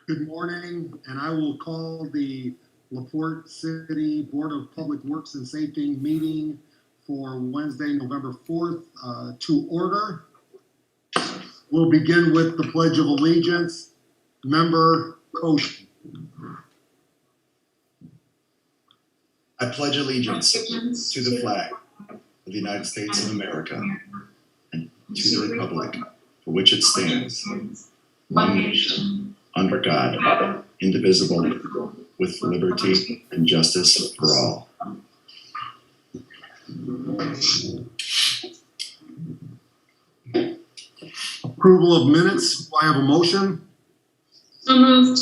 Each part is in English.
Good morning, and I will call the LaPorte City Board of Public Works and Safety meeting for Wednesday, November 4th to order. We'll begin with the Pledge of Allegiance. Member Koshy. I pledge allegiance to the flag of the United States of America and to the republic for which it stands, one nation, under God, indivisible, with liberty and justice for all. Approval of minutes. Do I have a motion? So moved.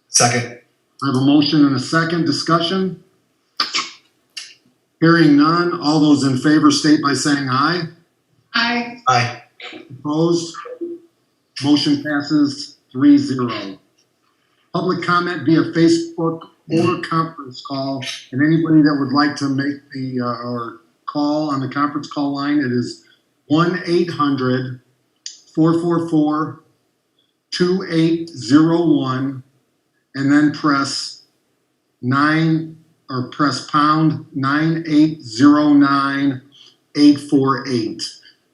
Second. I have a motion and a second. Discussion? Hearing none. All those in favor state by saying aye. Aye. Aye. Opposed? Motion passes 3-0. Public comment via Facebook or conference call, and anybody that would like to make the or call on the conference call line, it is 1-800-444-2801, and then press pound 9809-848.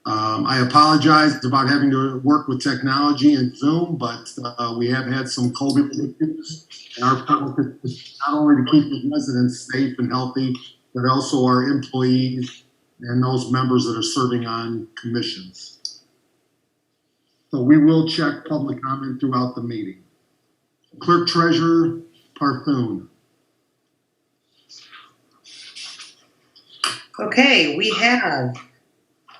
I apologize about having to work with technology and Zoom, but we have had some COVID issues. And our focus is not only to keep the residents safe and healthy, but also our employees and those members that are serving on commissions. So we will check public comment throughout the meeting. Clerk Treasurer Parthoon. Okay, we have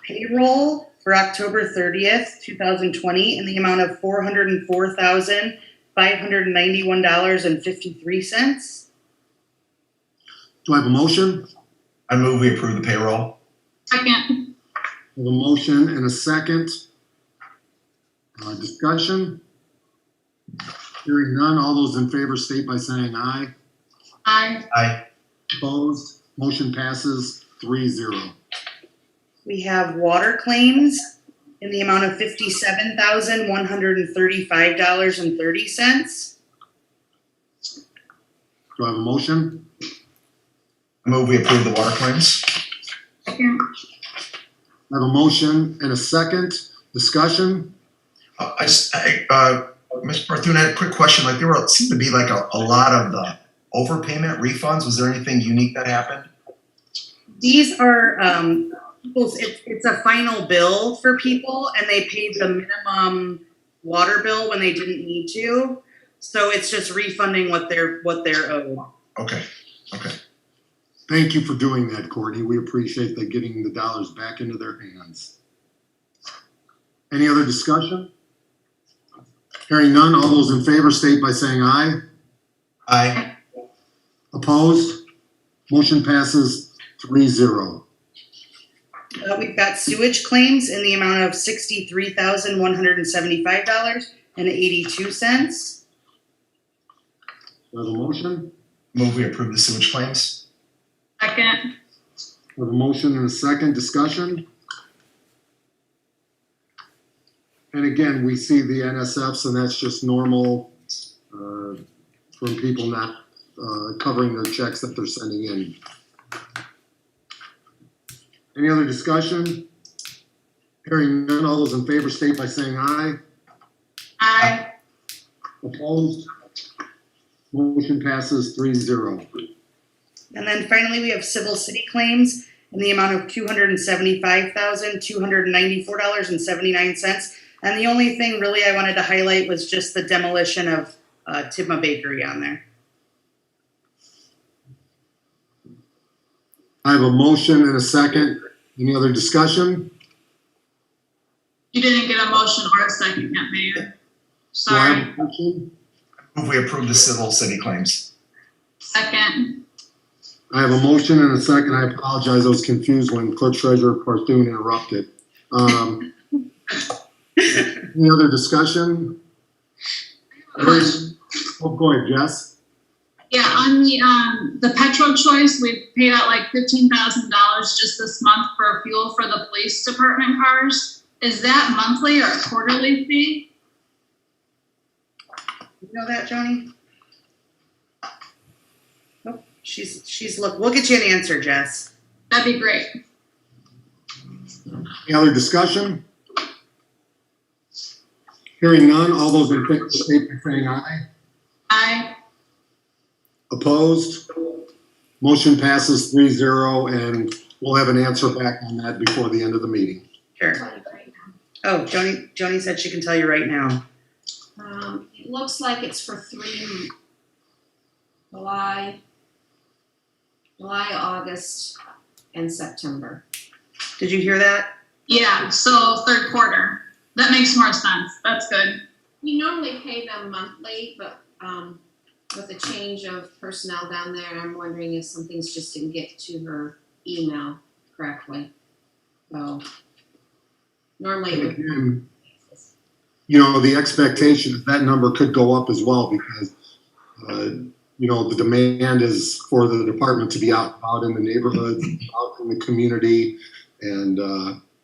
payroll for October 30th, 2020 in the amount of $404,591.53. Do I have a motion? I move we approve the payroll. Second. I have a motion and a second. Discussion? Hearing none. All those in favor state by saying aye. Aye. Aye. Opposed? Motion passes 3-0. We have water claims in the amount of $57,135.30. Do I have a motion? I move we approve the water claims. Second. I have a motion and a second. Discussion? Mr. Barthune, I had a quick question. Like there seemed to be like a lot of the overpayment refunds. Was there anything unique that happened? These are, it's a final bill for people, and they paid the minimum water bill when they didn't need to. So it's just refunding what they're owed. Okay. Thank you for doing that, Courtney. We appreciate that, getting the dollars back into their hands. Any other discussion? Hearing none. All those in favor state by saying aye. Aye. Opposed? Motion passes 3-0. We've got sewage claims in the amount of $63,175.82. Do I have a motion? Move we approve the sewage claims. Second. I have a motion and a second. Discussion? And again, we see the NSFs, and that's just normal from people not covering their checks that they're sending in. Any other discussion? Hearing none. All those in favor state by saying aye. Aye. Opposed? Motion passes 3-0. And then finally, we have civil city claims in the amount of $275,294.79. And the only thing really I wanted to highlight was just the demolition of Tidma Bakery on there. I have a motion and a second. Any other discussion? You didn't get a motion or a second yet, Mayor. Do I Sorry. have a motion? Move we approve the civil city claims. Second. I have a motion and a second. I apologize. I was confused when Clerk Treasurer Parthoon interrupted. Any other discussion? Oh, go ahead, Jess. Yeah, on the petrol choice, we've paid out like $15,000 just this month for fuel for the police department cars. Is that monthly or a quarterly fee? You know that, Joni? Oh, she's look. We'll get you an answer, Jess. That'd be great. Any other discussion? Hearing none, all those in favor state by saying aye. Aye. Opposed? Motion passes 3-0, and we'll have an answer back on that before the end of the meeting. Sure. Oh, Joni said she can tell you right now. It looks like it's for 3 July, August, and September. Did you hear that? Yeah, so third quarter. That makes more sense. That's good. We normally pay them monthly, but with the change of personnel down there, I'm wondering if some things just didn't get to her email correctly. So normally it would. Again, you know, the expectation is that number could go up as well because, you know, the demand is for the department to be out in the neighborhoods, out in the community, and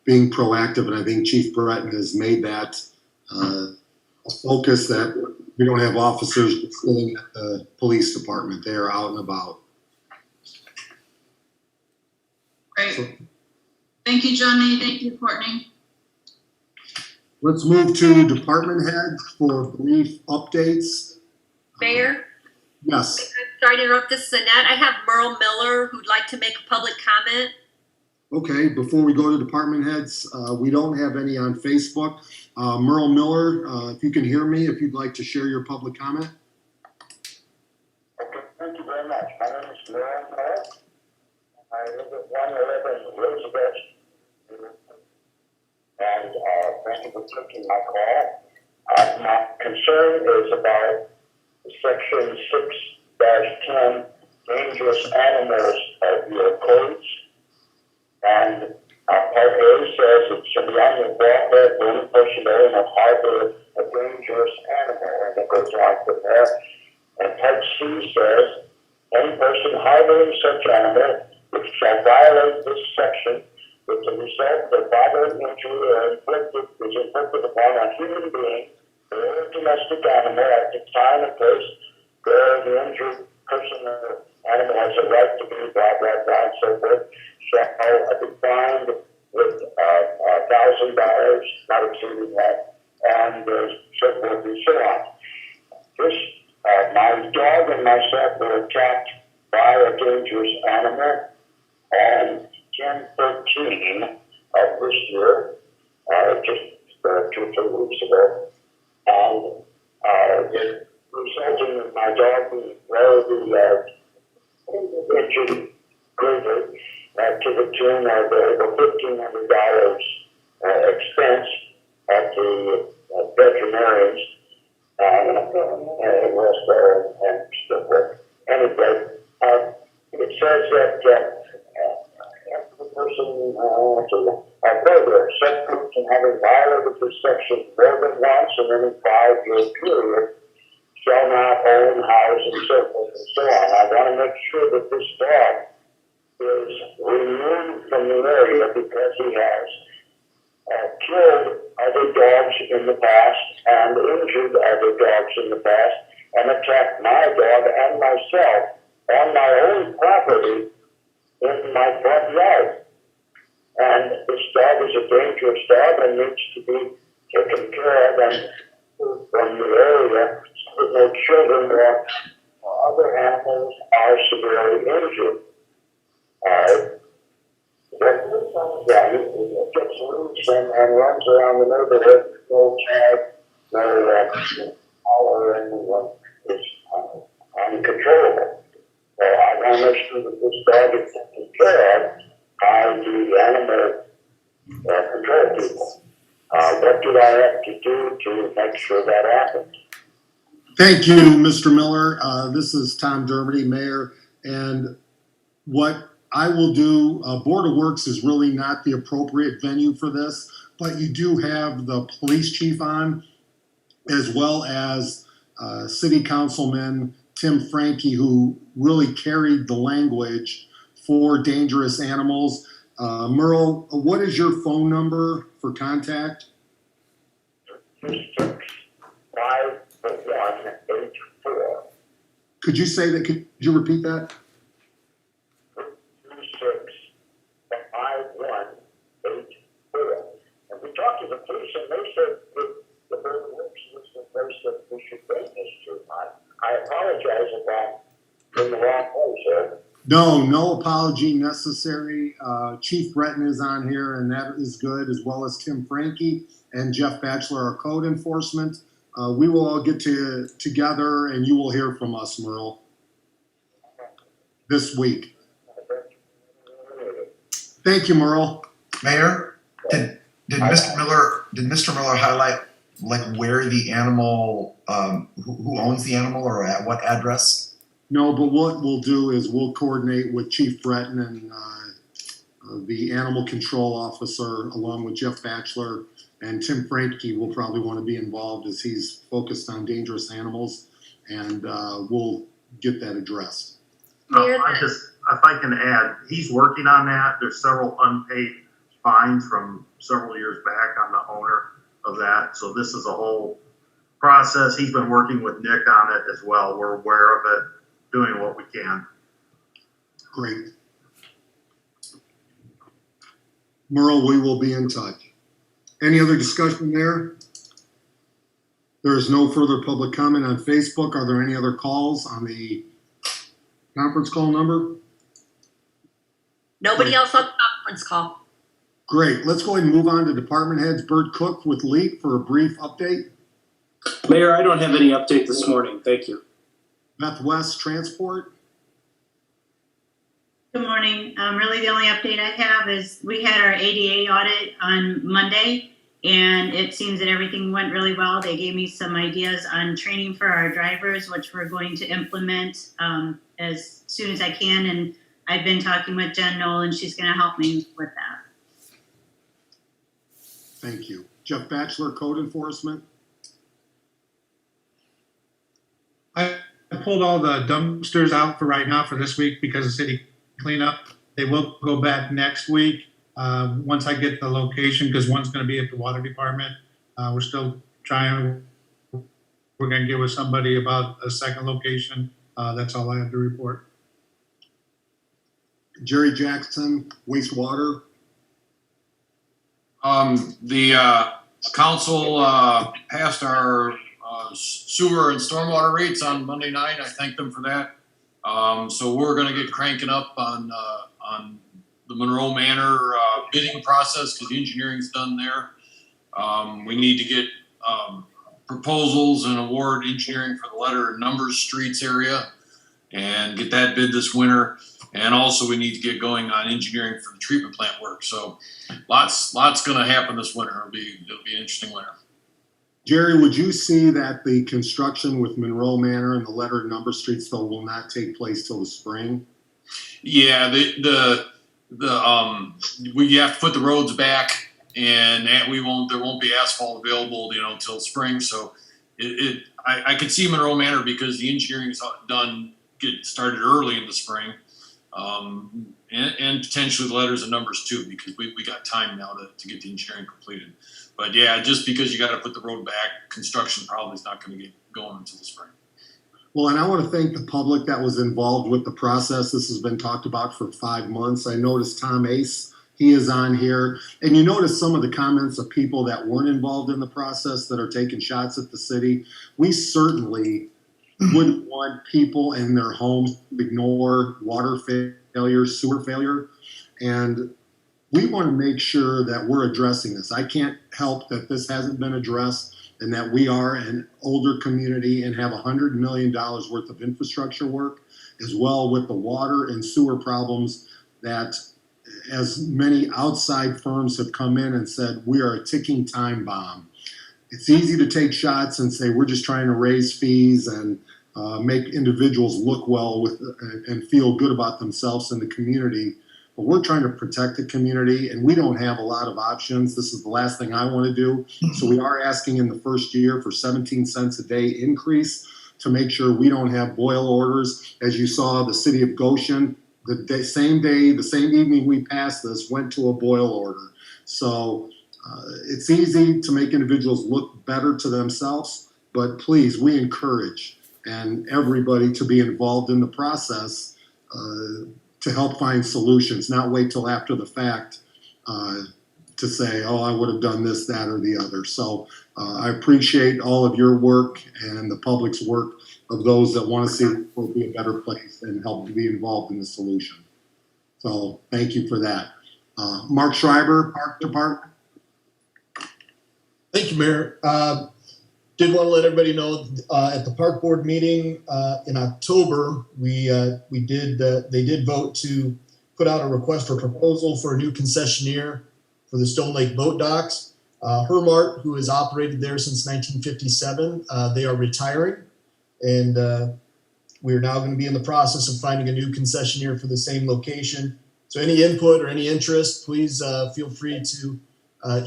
being proactive. And I think Chief Breton has made that a focus that we don't have officers sitting at the police department. They are out and about. Great. So, Thank you, Johnny. Thank you, Courtney. let's move to department heads for brief updates. Mayor, Yes. I'm sorry to interrupt. This is Annette. I have Merle Miller who'd like to make a public comment. Okay, before we go to department heads, we don't have any on Facebook. Merle Miller, if you can hear me, if you'd like to share your public comment. Okay, thank you very much. My name is Merle Miller. I live at 111 Roosevelt. And thank you for taking my call. My concern is about Section 6-10, dangerous animals of your codes. And Part A says it should be on the walkway of any person owning or harbor a dangerous animal, and it goes on from there. And Part C says, any person harboring such animal which shall violate this section, with the result of bodily injury or is inflicted upon a human being or a domestic animal at the time and place where the injured person or animal has a right to be, blah, blah, blah, and so forth, shall be fined with $1,000, not exceeding that, and so forth and so on. This, my dog and myself were attacked by a dangerous animal on 10/13 of this year, just 2 or 3 weeks ago, and it resulted in my dog being very injured greatly to the tune of over $1,500 expense at the veterinarians and so forth. Anyway, it says that the person, further, such person having violated this section more than once in any 5-year period shall not own, house, and so forth and so on. I want to make sure that this dog is removed from the area because he has killed other dogs in the past and injured other dogs in the past and attacked my dog and myself on my own property in my front yard. And this dog is a dangerous dog and needs to be taken care of and from the area so that no children or other animals are severely injured. It gets loose and runs around the neighborhood, no tag, no collar, and is uncontrollable. So I want to make sure that this dog is taken care of by the animal control people. What do I have to do to make sure that happens? Thank you, Mr. Miller. This is Tom Dermody, Mayor. And what I will do, Board of Works is really not the appropriate venue for this, but you do have the police chief on, as well as City Councilman Tim Frankie, who really carried the language for dangerous animals. Merle, what is your phone number for contact? 665-1 8-4. Could you say that? Could you repeat that? 365184. And we talked to the police, and they said that the Board of Works was the place that we should bring this to. I apologize if I'm in the wrong place, sir. No apology necessary. Chief Breton is on here, and that is good, as well as Tim Frankie and Jeff Batchelor, our code enforcement. We will all get together, and you will hear from us, Merle, this week. Thank you, Merle. Mayor, did Mr. Miller highlight like where the animal, who owns the animal, or at what address? No, but what we'll do is we'll coordinate with Chief Breton and the animal control officer, along with Jeff Batchelor, and Tim Frankie will probably want to be involved as he's focused on dangerous animals, and we'll get that addressed. If I can add, he's working on that. There's several unpaid fines from several years back on the owner of that. So this is a whole process. He's been working with Nick on it as well. We're aware of it, doing what we can. Great. Merle, we will be in touch. Any other discussion there? There is no further public comment on Facebook. Are there any other calls on the conference call number? Nobody else on the conference call. Great. Let's go ahead and move on to department heads. Bert Cook with LEAP for a brief update. Mayor, I don't have any update this morning. Thank you. Beth West, Transport. Good morning. Really the only update I have is we had our ADA audit on Monday, and it seems that everything went really well. They gave me some ideas on training for our drivers, which we're going to implement as soon as I can. And I've been talking with Jen Knoll, and she's going to help me with that. Thank you. Jeff Batchelor, Code Enforcement. I pulled all the dumpsters out for right now for this week because of city cleanup. They will go back next week once I get the location, because one's going to be at the water department. We're still trying. We're going to get with somebody about a second location. That's all I have to report. Jerry Jackson, Wastewater. The council passed our sewer and stormwater rates on Monday night. I thank them for that. So we're going to get cranking up on the Monroe Manor bidding process, because the engineering's done there. We need to get proposals and award engineering for the letter and numbers streets area and get that bid this winter. And also we need to get going on engineering for the treatment plant work. So lots going to happen this winter. It'll be an interesting winter. Jerry, would you see that the construction with Monroe Manor and the letter and number streets though will not take place till the spring? Yeah, we have to put the roads back, and there won't be asphalt available, till spring. So I could see Monroe Manor because the engineering's done, get started early in the spring. And potentially the letters and numbers too, because we got time now to get the engineering completed. But yeah, just because you got to put the road back, construction probably is not going to get going until the spring. Well, and I want to thank the public that was involved with the process. This has been talked about for 5 months. I noticed Tom Ace, he is on here. And you notice some of the comments of people that weren't involved in the process that are taking shots at the city. We certainly wouldn't want people in their homes to ignore water failure, sewer failure. And we want to make sure that we're addressing this. I can't help that this hasn't been addressed, and that we are an older community and have $100 million worth of infrastructure work, as well with the water and sewer problems that, as many outside firms have come in and said, we are a ticking time bomb. It's easy to take shots and say we're just trying to raise fees and make individuals look well and feel good about themselves in the community. But we're trying to protect the community, and we don't have a lot of options. This is the last thing I want to do. So we are asking in the first year for 17 cents a day increase to make sure we don't have boil orders. As you saw, the city of Goshen, the same evening we passed this, went to a boil order. So it's easy to make individuals look better to themselves, but please, we encourage and everybody to be involved in the process to help find solutions, not wait till after the fact to say, oh, I would have done this, that, or the other. So I appreciate all of your work and the public's work of those that want to see the world be a better place and help to be involved in the solution. So thank you for that. Mark Schreiber, Park Department. Thank you, Mayor. Did want to let everybody know at the park board meeting in October, they did vote to put out a request for proposal for a new concessionaire for the Stone Lake boat docks. Hermart, who has operated there since 1957, they are retiring, and we are now going to be in the process of finding a new concessionaire for the same location. So any input or any interest, please feel free to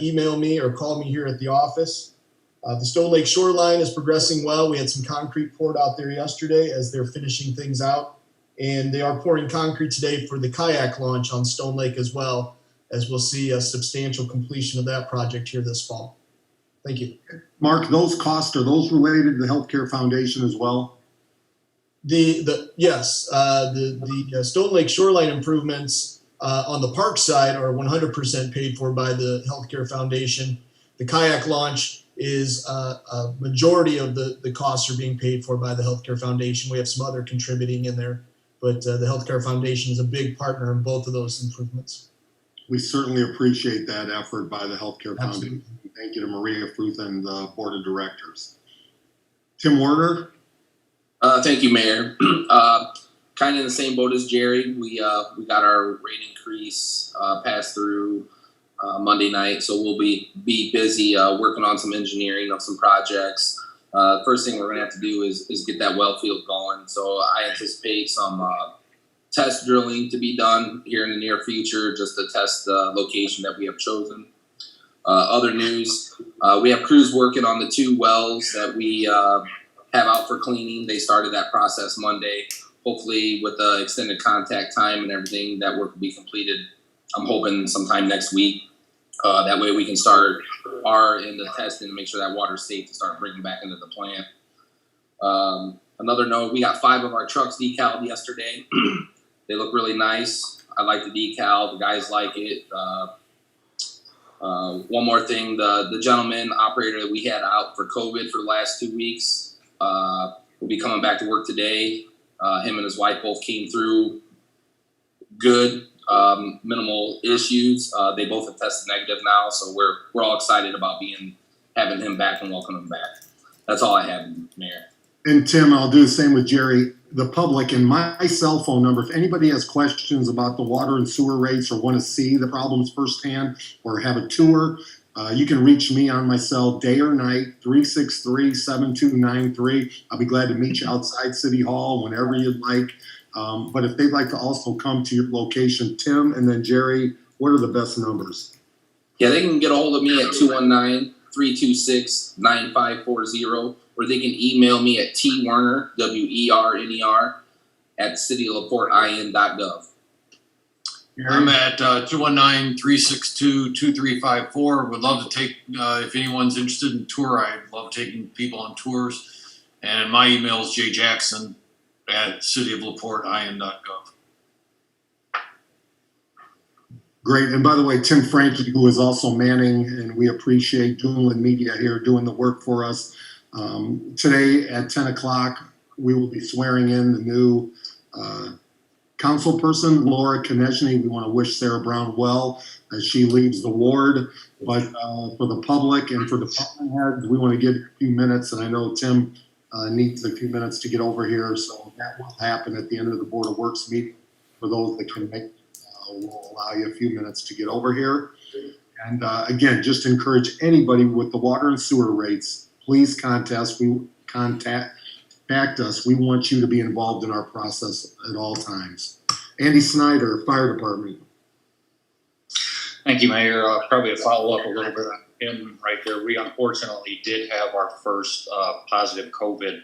email me or call me here at the office. The Stone Lake shoreline is progressing well. We had some concrete poured out there yesterday as they're finishing things out. And they are pouring concrete today for the kayak launch on Stone Lake as well, as we'll see a substantial completion of that project here this fall. Thank you. Mark, those costs, are those related to the Healthcare Foundation as well? Yes, the Stone Lake shoreline improvements on the park side are 100% paid for by the Healthcare Foundation. The kayak launch is a majority of the costs are being paid for by the Healthcare Foundation. We have some other contributing in there, but the Healthcare Foundation is a big partner in both of those improvements. We certainly appreciate that effort by the Healthcare Foundation. Thank you to Maria Fruth and the Board of Directors. Tim Werner. Thank you, Mayor. Kind of in the same boat as Jerry. We got our rate increase passed through Monday night, so we'll be busy working on some engineering of some projects. First thing we're going to have to do is get that well field going. So I anticipate some test drilling to be done here in the near future, just to test the location that we have chosen. Other news, we have crews working on the 2 wells that we have out for cleaning. They started that process Monday. Hopefully with the extended contact time and everything, that work will be completed. I'm hoping sometime next week. That way we can start our end of testing and make sure that water's safe to start bringing back into the plant. Another note, we got 5 of our trucks decaled yesterday. They look really nice. I like the decal. The guys like it. One more thing, the gentleman operator that we had out for COVID for the last 2 weeks will be coming back to work today. Him and his wife both came through good, minimal issues. They both have tested negative now, so we're all excited about having him back and welcoming him back. That's all I have, Mayor. And Tim, I'll do the same with Jerry. The public and my cell phone number, if anybody has questions about the water and sewer rates or want to see the problems firsthand or have a tour, you can reach me on my cell day or night, 363-7293. I'll be glad to meet you outside City Hall whenever you'd like. But if they'd like to also come to your location, Tim and then Jerry, what are the best numbers? Yeah, they can get a hold of me at 219-326-9540, or they can email me at twerner, WERNER, at citylaportein.gov. I'm at 219-362-2354. Would love to take, if anyone's interested in tour, I love taking people on tours. And my email is jjackson@cityoflaportein.gov. Great. And by the way, Tim Frankie, who is also manning, and we appreciate Duneland Media here doing the work for us. Today at 10 o'clock, we will be swearing in the new council person, Laura Konechny. We want to wish Sarah Brown well as she leaves the ward. But for the public and for department heads, we want to give a few minutes. And I know Tim needs a few minutes to get over here. So that will happen at the end of the Board of Works meeting. For those that can make, we'll allow you a few minutes to get over here. And again, just encourage anybody with the water and sewer rates, please contact us. We want you to be involved in our process at all times. Andy Snyder, Fire Department. Thank you, Mayor. Probably a follow-up a little bit in right there. We unfortunately did have our first positive COVID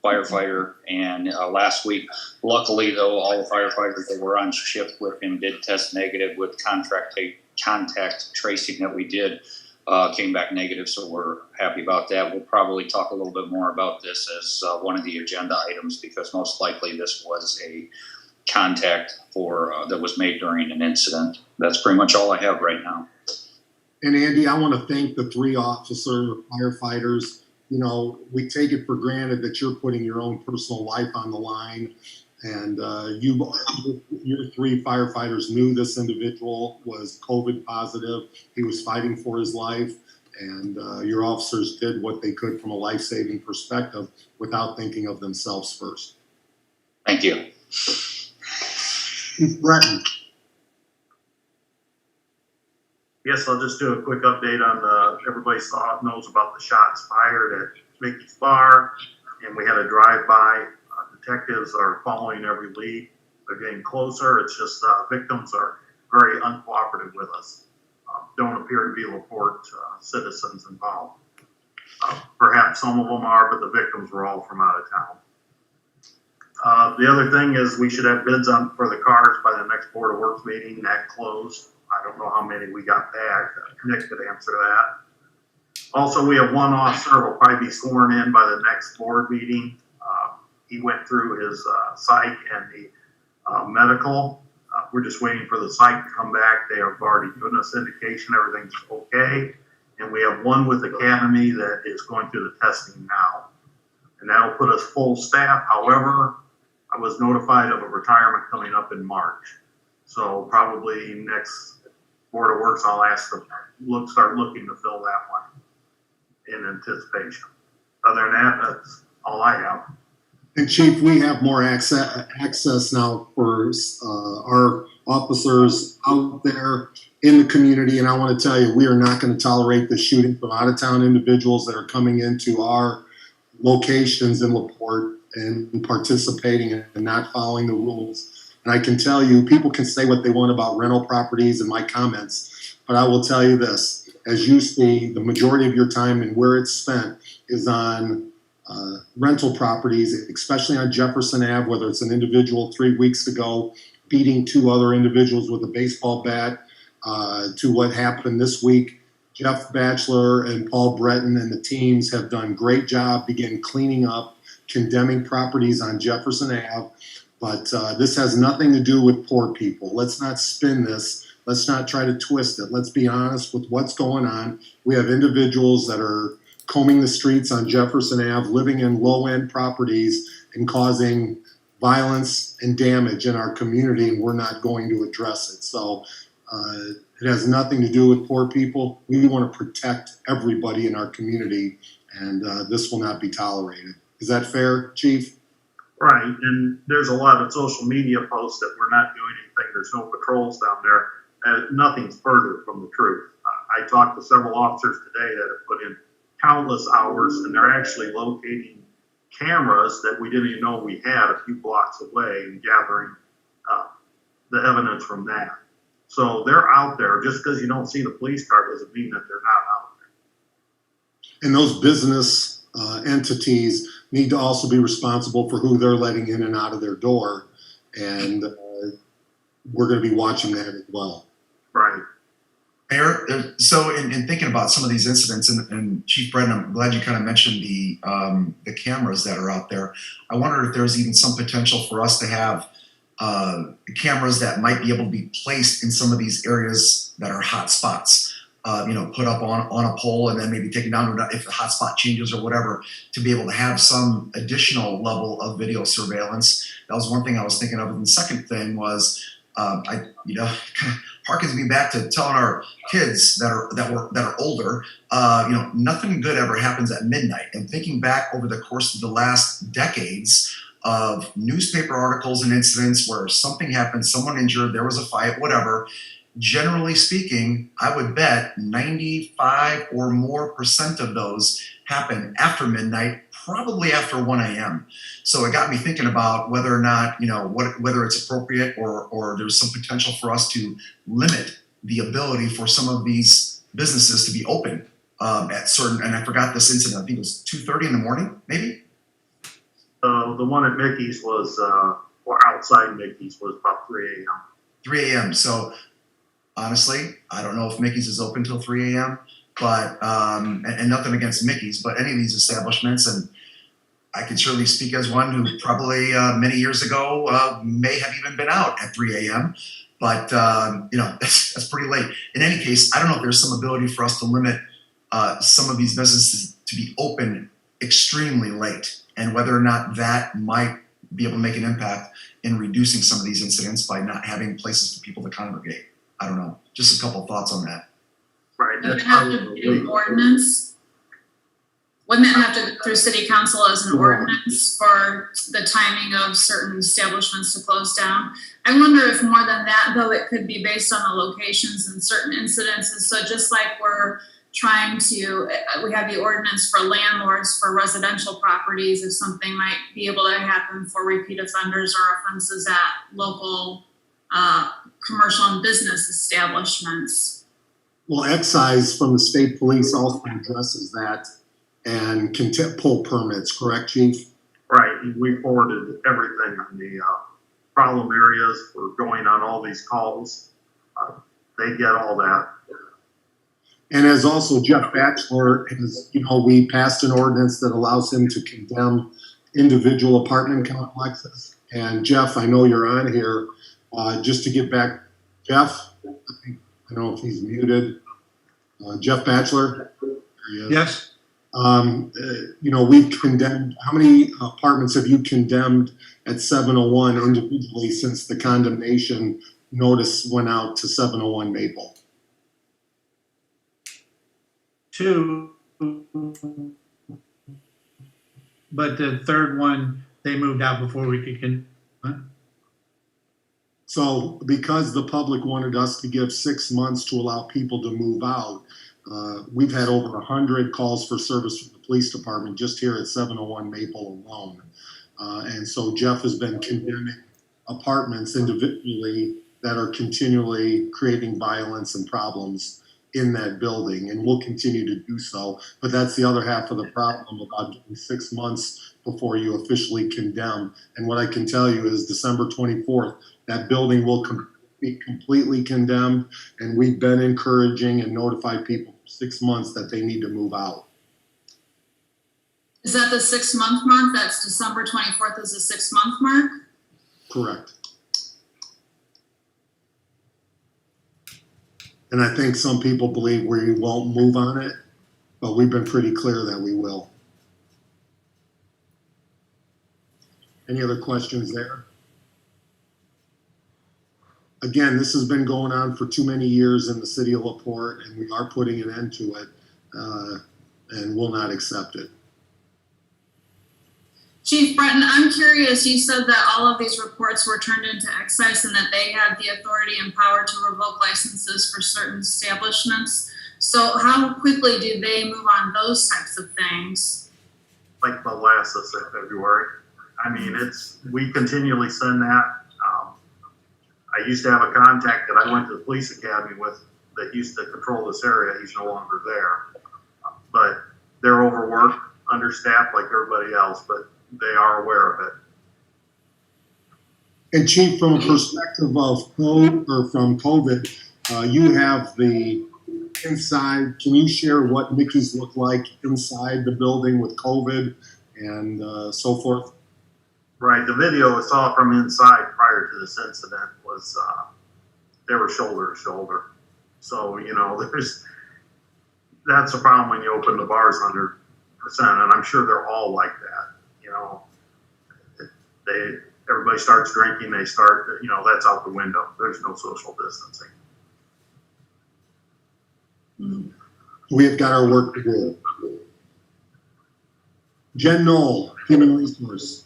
firefighter, and last week, luckily though, all the firefighters that were on shift with him did test negative with contact tracing that we did. came back negative, so we're happy about that. We'll probably talk a little bit more about this as one of the agenda items, because most likely this was a contact for that was made during an incident. That's pretty much all I have right now. And Andy, I want to thank the 3 firefighters. You know, we take it for granted that you're putting your own personal life on the line. And your 3 firefighters knew this individual was COVID positive. He was fighting for his life. And your officers did what they could from a life-saving perspective without thinking of themselves first. Thank you. Breton. Yes, I'll just do a quick update on everybody knows about the shots fired at Mickey's Bar, and we had a drive-by. Detectives are following every lead. They're getting closer. It's just victims are very uncooperative with us. Don't appear to be LaPorte citizens involved. Perhaps some of them are, but the victims were all from out of town. The other thing is we should have bids on for the cars by the next Board of Works meeting. That closed. I don't know how many we got back. Nick could answer that. Also, we have 1 officer who will probably be sworn in by the next board meeting. He went through his psych and the medical. We're just waiting for the psych to come back. They have already given us indication everything's okay. And we have 1 with Academy that is going through the testing now. And that'll put us full staff. However, I was notified of a retirement coming up in March. So probably next Board of Works, I'll ask them start looking to fill that one in anticipation. Other than that, that's all I have. And Chief, we have more access now for our officers out there in the community. And I want to tell you, we are not going to tolerate the shooting from out-of-town individuals that are coming into our locations in LaPorte and participating and not following the rules. And I can tell you, people can say what they want about rental properties and my comments, but I will tell you this. As you see, the majority of your time and where it's spent is on rental properties, especially on Jefferson Ave, whether it's an individual 3 weeks ago beating 2 other individuals with a baseball bat, to what happened this week. Jeff Batchelor and Paul Breton and the teams have done a great job cleaning up, condemning properties on Jefferson Ave. But this has nothing to do with poor people. Let's not spin this. Let's not try to twist it. Let's be honest with what's going on. We have individuals that are combing the streets on Jefferson Ave, living in low-end properties and causing violence and damage in our community, and we're not going to address it. So it has nothing to do with poor people. We want to protect everybody in our community, and this will not be tolerated. Is that fair, Chief? Right, and there's a lot of social media posts that we're not doing anything. There's no patrols down there. Nothing's further from the truth. I talked to several officers today that have put in countless hours, and they're actually locating cameras that we didn't even know we had a few blocks away and gathering the evidence from that. So they're out there. Just because you don't see the police car doesn't mean that they're not out there. And those business entities need to also be responsible for who they're letting in and out of their door. And we're going to be watching that as well. Right. Mayor, so in thinking about some of these incidents, and Chief Brennan, I'm glad you kind of mentioned the cameras that are out there. I wondered if there's even some potential for us to have cameras that might be able to be placed in some of these areas that are hot spots. Put up on a pole and then maybe taken down if the hotspot changes or whatever, to be able to have some additional level of video surveillance. That was one thing I was thinking of. And the second thing was, harkens me back to telling our kids that are older, nothing good ever happens at midnight. And thinking back over the course of the last decades of newspaper articles and incidents where something happened, someone injured, there was a fight, whatever. Generally speaking, I would bet 95 or more % of those happen after midnight, probably after 1 a.m. So it got me thinking about whether or not, whether it's appropriate or there's some potential for us to limit the ability for some of these businesses to be open at certain, and I forgot this incident, I think it was 2:30 in the morning, maybe? The one at Mickey's was, or outside Mickey's was about 3 a.m. 3 a.m. So honestly, I don't know if Mickey's is open till 3 a.m. but and nothing against Mickey's, but any of these establishments, and I can surely speak as one who probably many years ago may have even been out at 3 a.m. But that's pretty late. In any case, I don't know if there's some ability for us to limit some of these businesses to be open extremely late, and whether or not that might be able to make an impact in reducing some of these incidents by not having places for people to congregate. I don't know. Just a couple thoughts on that. Right. Does it have to be an ordinance? Wouldn't it have to go through city council as an ordinance for the timing of certain establishments to close down? I wonder if more than that, though, it could be based on the locations and certain incidences. So just like we're trying to, we have the ordinance for landlords for residential properties, if something might be able to happen for repeat offenders or offenses at local commercial and business establishments. Well, excise from the state police also addresses that and can pull permits, correct, Chief? Right. We forwarded everything on the problem areas. We're going on all these calls. They get all that. And as also Jeff Batchelor, we passed an ordinance that allows him to condemn individual apartment complexes. And Jeff, I know you're on here. Just to get back, Jeff, I don't know if he's muted. Jeff Batchelor? There he is. Yes. We've condemned, how many apartments have you condemned at 701 individually since the condemnation notice went out to 701 Maple? 2, but the third one, they moved out before we could So because the public wanted us to give 6 months to allow people to move out, we've had over 100 calls for service from the police department just here at 701 Maple alone. And so Jeff has been condemning apartments individually that are continually creating violence and problems in that building, and we'll continue to do so. But that's the other half of the problem about getting 6 months before you officially condemn. And what I can tell you is December 24th, that building will be completely condemned, and we've been encouraging and notified people for 6 months that they need to move out. Is that the 6 month mark? That's December 24th is the 6 month mark? Correct. And I think some people believe we won't move on it, but we've been pretty clear that we will. Any other questions there? Again, this has been going on for too many years in the city of LaPorte, and we are putting an end to it and will not accept it. Chief Breton, I'm curious, you said that all of these reports were turned into excise and that they have the authority and power to revoke licenses for certain establishments. So how quickly do they move on those types of things? Like molasses in February. I mean, we continually send that. I used to have a contact that I went to the police academy with that used to control this area. He's no longer there. But they're overworked, understaffed like everybody else, but they are aware of it. And Chief, from a perspective of from COVID, you have the inside. Can you share what Mickey's looked like inside the building with COVID and so forth? Right. The video I saw from inside prior to this incident was they were shoulder to shoulder. So, that's a problem when you open the bars 100%, and I'm sure they're all like that. Everybody starts drinking, they start, that's out the window. There's no social distancing. We have got our work to do. Jen Knoll, Human Resource.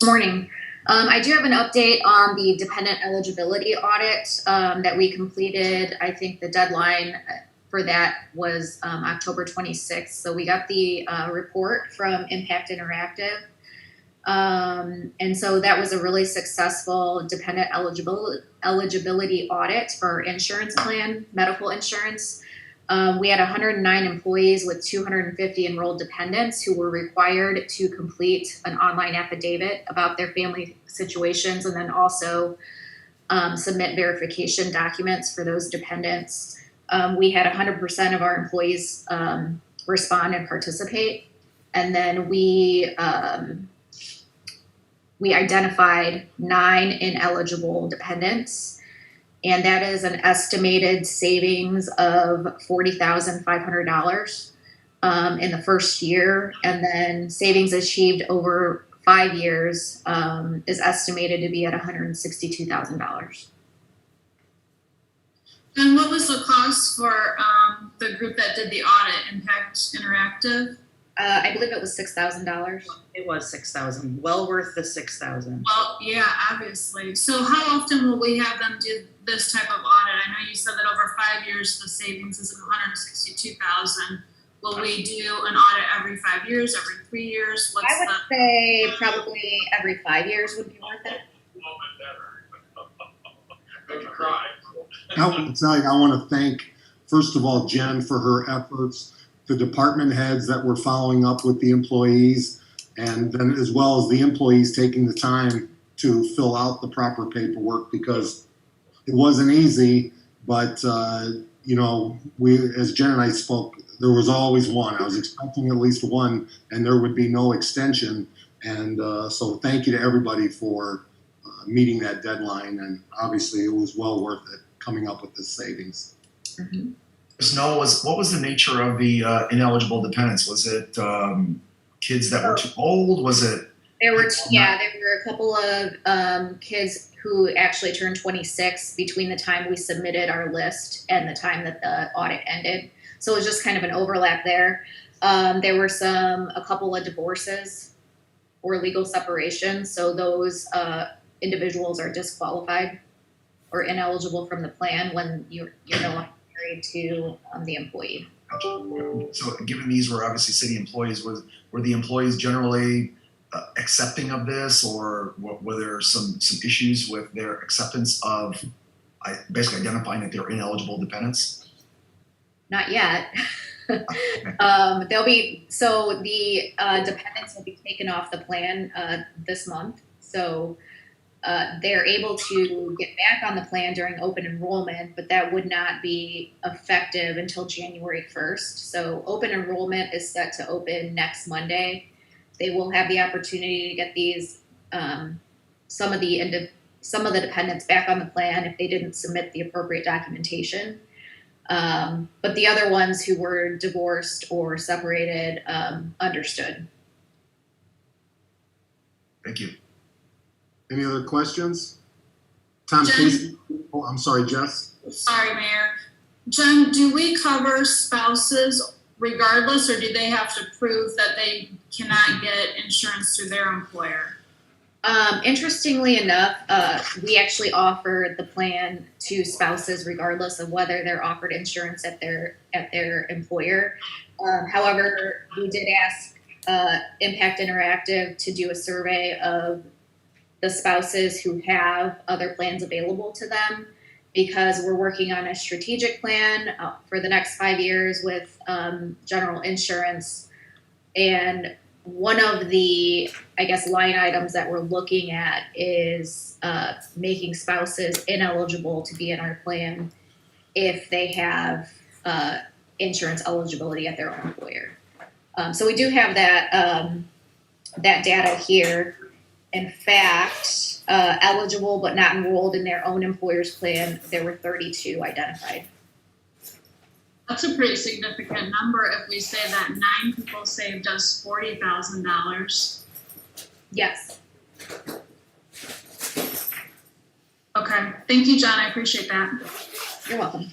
Morning. I do have an update on the dependent eligibility audit that we completed. I think the deadline for that was October 26th. So we got the report from Impact Interactive. And so that was a really successful dependent eligibility audit for our insurance plan, medical insurance. We had 109 employees with 250 enrolled dependents who were required to complete an online affidavit about their family situations and then also submit verification documents for those dependents. we had 100% of our employees respond and participate. And then we identified 9 ineligible dependents, and that is an estimated savings of $40,500 in the first year, and then savings achieved over 5 years is estimated to be at $162,000. And what was the cost for the group that did the audit, Impact Interactive? I believe it was $6,000. It was 6,000, well worth the 6,000. Well, yeah, obviously. So how often will we have them do this type of audit? I know you said that over 5 years, the savings is $162,000. Will we do an audit every 5 years, every 3 years? I would say probably every 5 years would be worth it. I want to tell you, I want to thank, first of all, Jen for her efforts, the department heads that were following up with the employees, and then as well as the employees taking the time to fill out the proper paperwork, because it wasn't easy, but as Jen and I spoke, there was always one. I was expecting at least one, and there would be no extension. And so thank you to everybody for meeting that deadline. And obviously it was well worth it coming up with this savings. Mm-hmm. Snow, what was the nature of the ineligible dependents? Was it kids that were too old? Was it? There were a couple of kids who actually turned 26 between the time we submitted our list and the time that the audit ended. So it was just kind of an overlap there. There were a couple of divorces or legal separations. So those individuals are disqualified or ineligible from the plan when you're no longer married to the employee. So given these were obviously city employees, were the employees generally accepting of this, or were there some issues with their acceptance of basically identifying that they're ineligible dependents? Not yet. The dependents will be taken off the plan this month. So they're able to get back on the plan during open enrollment, but that would not be effective until January 1st. So open enrollment is set to open next Monday. They will have the opportunity to get these some of the dependents back on the plan if they didn't submit the appropriate documentation. But the other ones who were divorced or separated understood. Thank you. Any other questions? Tom Jen? Casey? Oh, I'm sorry, Jess. Sorry, Mayor. Jen, do we cover spouses regardless, or do they have to prove that they cannot get insurance through their employer? Interestingly enough, we actually offer the plan to spouses regardless of whether they're offered insurance at their employer. However, we did ask Impact Interactive to do a survey of the spouses who have other plans available to them, because we're working on a strategic plan for the next 5 years with general insurance. And one of the, line items that we're looking at is making spouses ineligible to be in our plan if they have insurance eligibility at their own employer. So we do have that data here. In fact, eligible but not enrolled in their own employer's plan, there were 32 identified. That's a pretty significant number if we say that 9 people saved us $40,000. Yes. Okay, thank you, John, I appreciate that. You're welcome.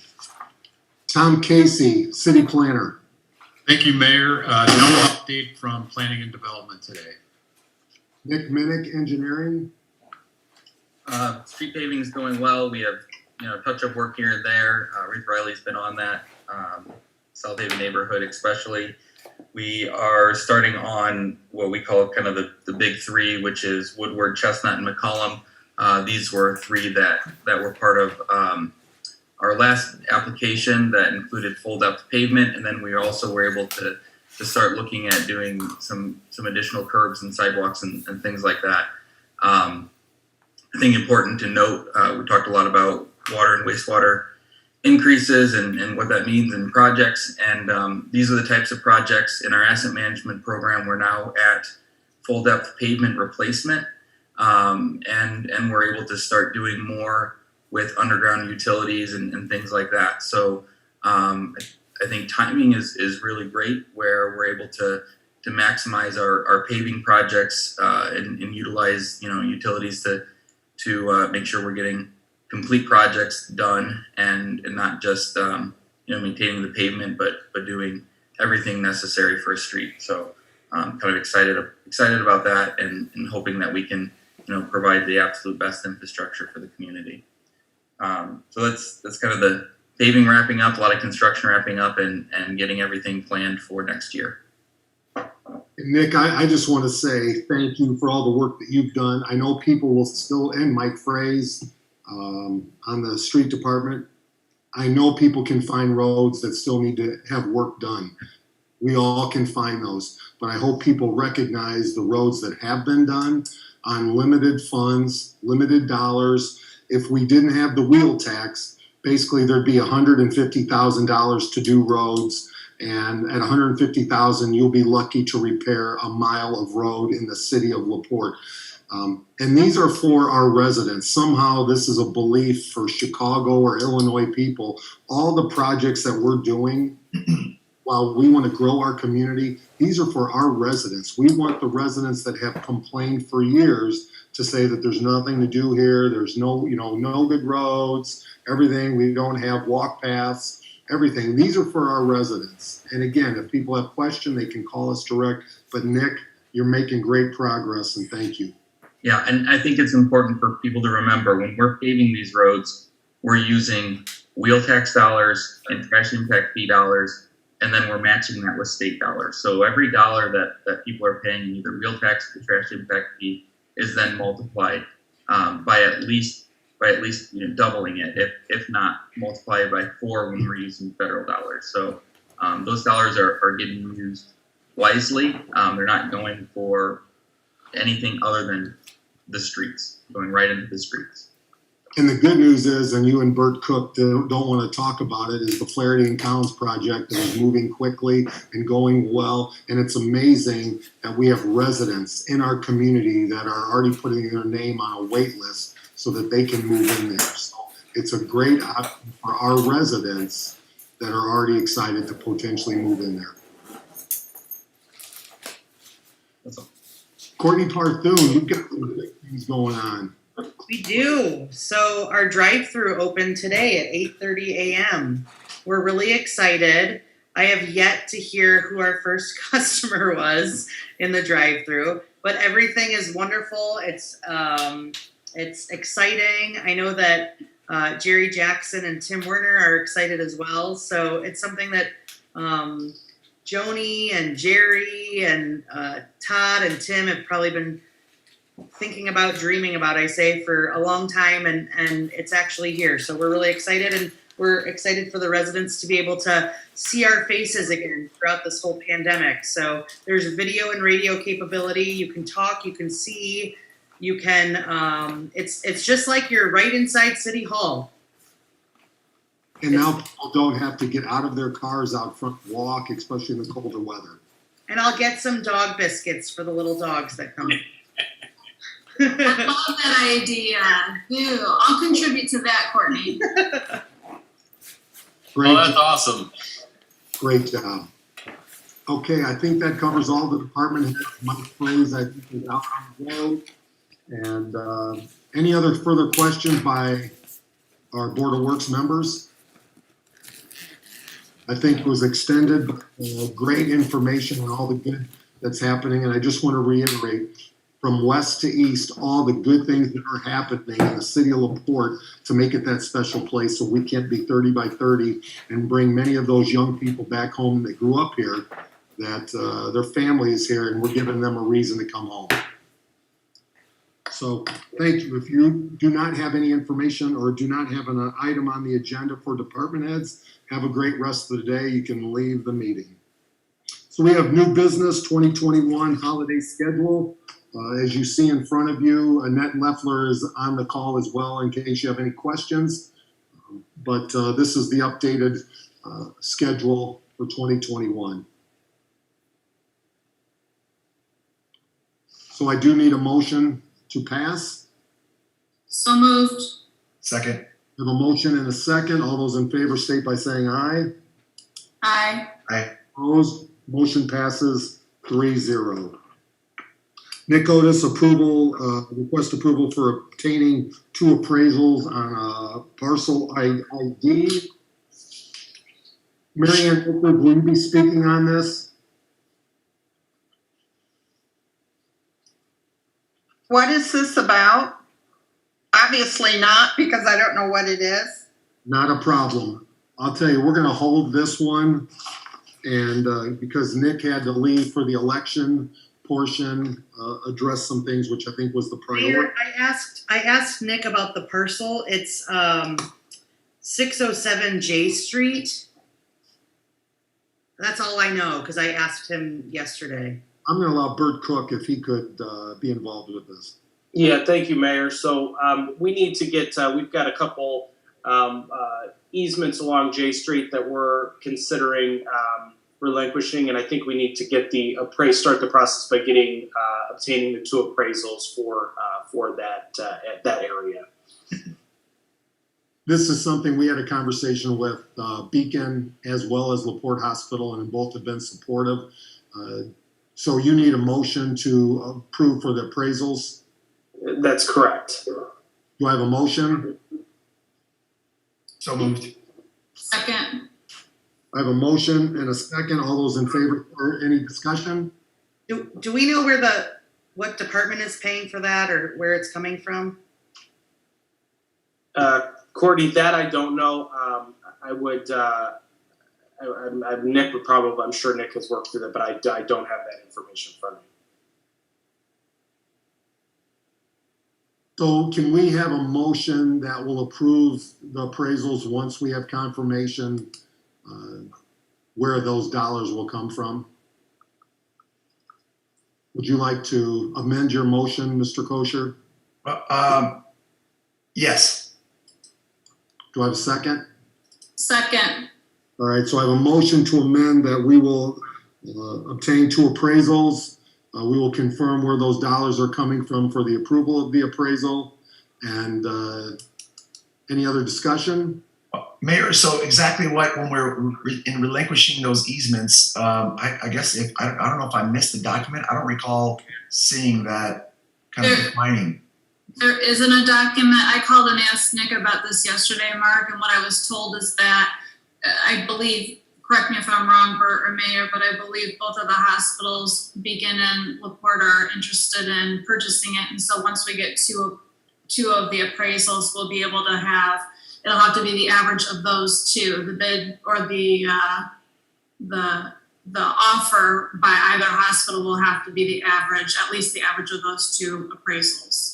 Tom Casey, City Planner. Thank you, Mayor. No update from Planning and Development today. Nick Minnick, Engineering. Street paving is going well. We have, touch-up work here and there. Ruth Riley's been on that. South Haven neighborhood especially. We are starting on what we call kind of the big three, which is Woodward, Chestnut, and McCollum. These were 3 that were part of our last application that included full depth pavement, and then we also were able to start looking at doing some additional curbs and sidewalks and things like that. I think important to note, we talked a lot about water and wastewater increases and what that means in projects. And these are the types of projects in our asset management program. We're now at full depth pavement replacement. And we're able to start doing more with underground utilities and things like that. So I think timing is really great, where we're able to maximize our paving projects and utilize utilities to make sure we're getting complete projects done and not just maintaining the pavement, but doing everything necessary for a street. So kind of excited about that and hoping that we can provide the absolute best infrastructure for the community. So that's kind of the paving wrapping up, a lot of construction wrapping up, and getting everything planned for next year. Nick, I just want to say thank you for all the work that you've done. I know people will still, and Mike Fraze on the street department, I know people can find roads that still need to have work done. We all can find those, but I hope people recognize the roads that have been done on limited funds, limited dollars. If we didn't have the wheel tax, basically there'd be $150,000 to do roads. And at $150,000, you'll be lucky to repair a mile of road in the city of LaPorte. And these are for our residents. Somehow this is a belief for Chicago or Illinois people. All the projects that we're doing, while we want to grow our community, these are for our residents. We want the residents that have complained for years to say that there's nothing to do here. There's no good roads, everything. We don't have walk paths. Everything. These are for our residents. And again, if people have questions, they can call us direct. But Nick, you're making great progress, and thank you. Yeah, and I think it's important for people to remember when we're paving these roads, we're using wheel tax dollars and trash impact fee dollars, and then we're matching that with state dollars. So every dollar that people are paying in either wheel tax or trash impact fee is then multiplied by at least doubling it, if not multiply it by 4 when we're using federal dollars. So those dollars are getting used wisely. They're not going for anything other than the streets, going right into the streets. And the good news is, and you and Bert Cook don't want to talk about it, is the Flaherty and Collins project that is moving quickly and going well. And it's amazing that we have residents in our community that are already putting their name on a wait list so that they can move in there. So it's a great option for our residents that are already excited to potentially move in there. Courtney Parthune, you've got some big things going on. We do. So our drive-through opened today at 8:30 a.m. We're really excited. I have yet to hear who our first customer was in the drive-through, but everything is wonderful. It's exciting. I know that Jerry Jackson and Tim Werner are excited as well. So it's something that Joni and Jerry and Todd and Tim have probably been thinking about, dreaming about, I say, for a long time, and it's actually here. So we're really excited, and we're excited for the residents to be able to see our faces again throughout this whole pandemic. So there's video and radio capability. You can talk, you can see, you can, it's just like you're right inside City Hall. And now people don't have to get out of their cars out front, walk, especially in the colder weather. And I'll get some dog biscuits for the little dogs that come. I love that idea. Ew, I'll contribute to that, Courtney. Great. Oh, that's awesome. Great job. Okay, I think that covers all the department heads. Mike Fraze, I think, is out on the road. And any other further questions by our Board of Works members? I think it was extended, great information on all the good that's happening. And I just want to reiterate, from west to east, all the good things that are happening in the city of LaPorte to make it that special place so we can't be 30 by 30 and bring many of those young people back home that grew up here, that their family is here, and we're giving them a reason to come home. So thank you. If you do not have any information or do not have an item on the agenda for department heads, have a great rest of the day. You can leave the meeting. So we have new business 2021 holiday schedule. As you see in front of you, Annette Leffler is on the call as well in case you have any questions. but this is the updated schedule for 2021. So I do need a motion to pass. So moved. Second. I have a motion and a second. All those in favor state by saying aye. Aye. Opposed? Motion passes 3-0. Nick Otis, request approval for obtaining 2 appraisals on a parcel ID. Marianne, will you be speaking on this? What is this about? Obviously not, because I don't know what it is. Not a problem. I'll tell you, we're going to hold this one, and because Nick had to leave for the election portion, address some things which I think was the priority. Mayor, I asked Nick about the parcel. It's 607 J Street. That's all I know because I asked him yesterday. I'm going to allow Bert Cook if he could be involved with this. Yeah, thank you, Mayor. So we need to get, we've got a couple easements along J Street that we're considering relinquishing, and I think we need to get start the process by getting, obtaining the 2 appraisals for that area. This is something we had a conversation with Beacon as well as LaPorte Hospital, and both have been supportive. So you need a motion to approve for the appraisals? That's correct. Do I have a motion? So moved. Second. I have a motion and a second. All those in favor, or any discussion? Do we know what department is paying for that or where it's coming from? Courtney, that I don't know. I would, Nick would probably, I'm sure Nick has worked through that, but I don't have that information in front of me. So can we have a motion that will approve the appraisals once we have confirmation where those dollars will come from? Would you like to amend your motion, Mr. Kosher? Yes. Do I have a second? Second. All right, so I have a motion to amend that we will obtain 2 appraisals. We will confirm where those dollars are coming from for the approval of the appraisal. And any other discussion? Mayor, so exactly what, when we're in relinquishing those easements, I guess I don't know if I missed the document. I don't recall seeing that kind of defining. There isn't a document. I called and asked Nick about this yesterday, Mark, and what I was told is that I believe, correct me if I'm wrong, Bert or Mayor, but I believe both of the hospitals, Beacon and LaPorte, are interested in purchasing it. And so once we get two of the appraisals, we'll be able to have, it'll have to be the average of those 2, the bid or the offer by either hospital will have to be the average, at least the average of those 2 appraisals.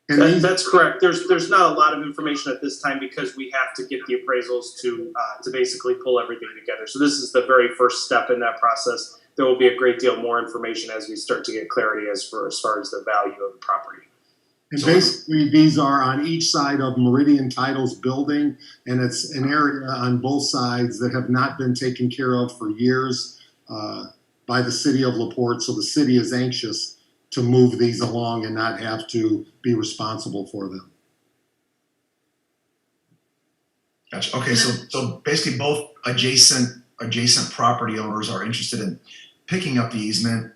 That's correct. There's not a lot of information at this time because we have to get the appraisals to basically pull everything together. So this is the very first step in that process. There will be a great deal more information as we start to get clarity as far as the value of the property. And basically, these are on each side of Meridian Title's building, and it's an area on both sides that have not been taken care of for years by the city of LaPorte. So the city is anxious to move these along and not have to be responsible for them. Gotcha. Okay, so basically both adjacent property owners are interested in picking up the easement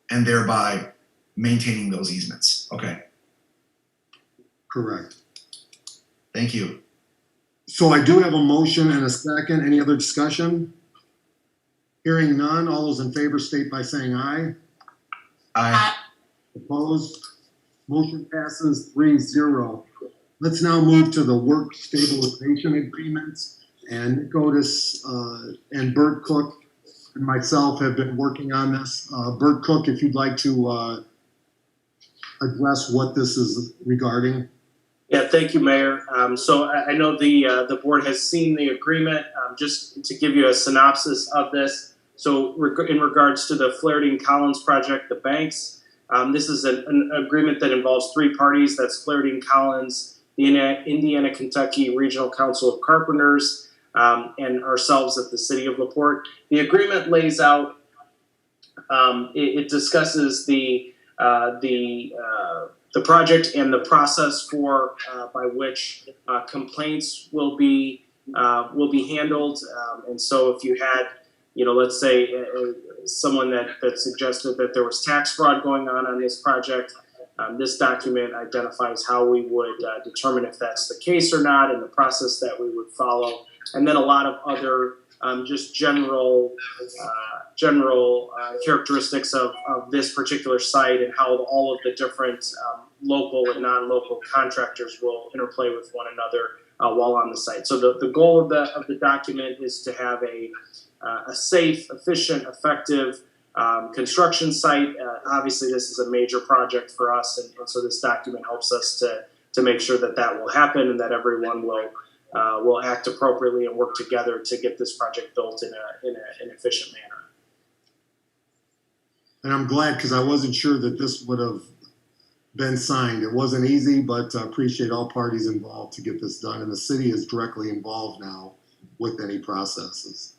and thereby maintaining those easements. Okay. Correct. Thank you. So I do have a motion and a second. Any other discussion? Hearing none, all those in favor state by saying aye. Aye. Opposed? Motion passes 3-0. Let's now move to the work stabilization agreements. And Nick Otis and Bert Cook and myself have been working on this. Bert Cook, if you'd like to address what this is regarding. Yeah, thank you, Mayor. So I know the board has seen the agreement. Just to give you a synopsis of this. So in regards to the Flaherty & Collins project, the banks, this is an agreement that involves 3 parties. That's Flaherty & Collins, the Indiana-Kentucky Regional Council of Carpenters, and ourselves at the City of LaPorte. The agreement lays out, it discusses the project and the process for by which complaints will be handled. And so if you had, let's say someone that suggested that there was tax fraud going on this project, this document identifies how we would determine if that's the case or not, and the process that we would follow, and then a lot of other just general characteristics of this particular site and how all of the different local and non-local contractors will interplay with one another while on the site. So the goal of the document is to have a safe, efficient, effective construction site. Obviously, this is a major project for us, and so this document helps us to make sure that will happen and that everyone will act appropriately and work together to get this project built in an efficient manner. And I'm glad, because I wasn't sure that this would have been signed. It wasn't easy, but I appreciate all parties involved to get this done. And the city is directly involved now with any processes.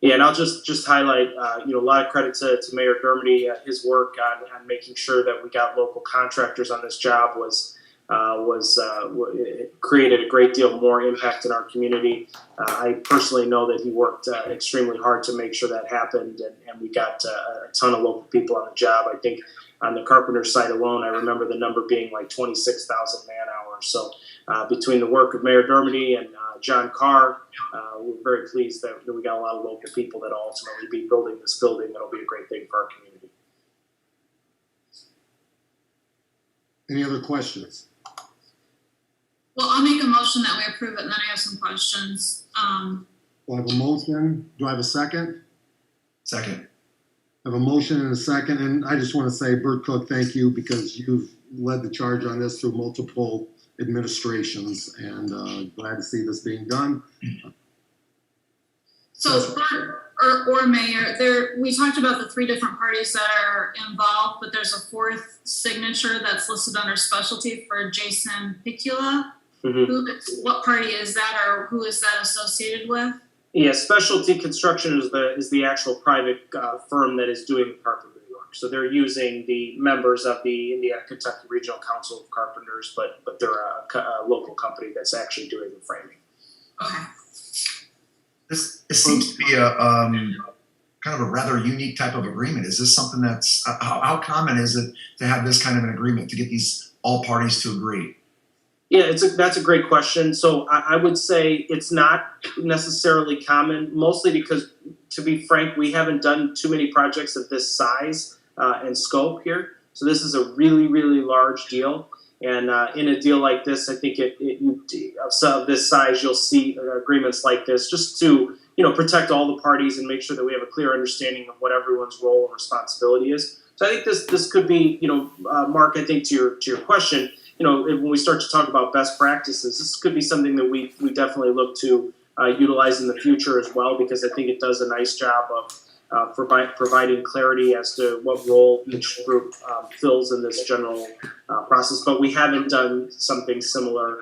Yeah, and I'll just highlight, a lot of credit to Mayor Dermody. His work on making sure that we got local contractors on this job it created a great deal more impact in our community. I personally know that he worked extremely hard to make sure that happened, and we got a ton of local people on the job. I think on the carpenter side alone, I remember the number being like 26,000 man hours. So between the work of Mayor Dermody and John Carr, we're very pleased that we got a lot of local people that will ultimately be building this building. That'll be a great thing for our community. Any other questions? Well, I'll make a motion that we approve it, and then I have some questions. Do I have a motion? Do I have a second? Second. I have a motion and a second, and I just want to say, Bert Cook, thank you, because you've led the charge on this through multiple administrations, and glad to see this being done. So, Bert or Mayor, we talked about the 3 different parties that are involved, but there's a 4th signature that's listed under specialty for Jason Picula. Mm-hmm. What party is that, or who is that associated with? Yeah, Specialty Construction is the actual private firm that is doing the carpentry work. So they're using the members of the Indiana-Kentucky Regional Council of Carpenters, but they're a local company that's actually doing the framing. Okay. This seems to be a kind of a rather unique type of agreement. Is this something that's how common is it to have this kind of an agreement, to get these all parties to agree? Yeah, that's a great question. So I would say it's not necessarily common, mostly because, to be frank, we haven't done too many projects of this size and scope here. So this is a really, really large deal. And in a deal like this, I think of this size, you'll see agreements like this just to, protect all the parties and make sure that we have a clear understanding of what everyone's role and responsibility is. So I think this could be, Mark, I think to your question, when we start to talk about best practices, this could be something that we definitely look to utilize in the future as well, because I think it does a nice job of providing clarity as to what role each group fills in this general process. But we haven't done something similar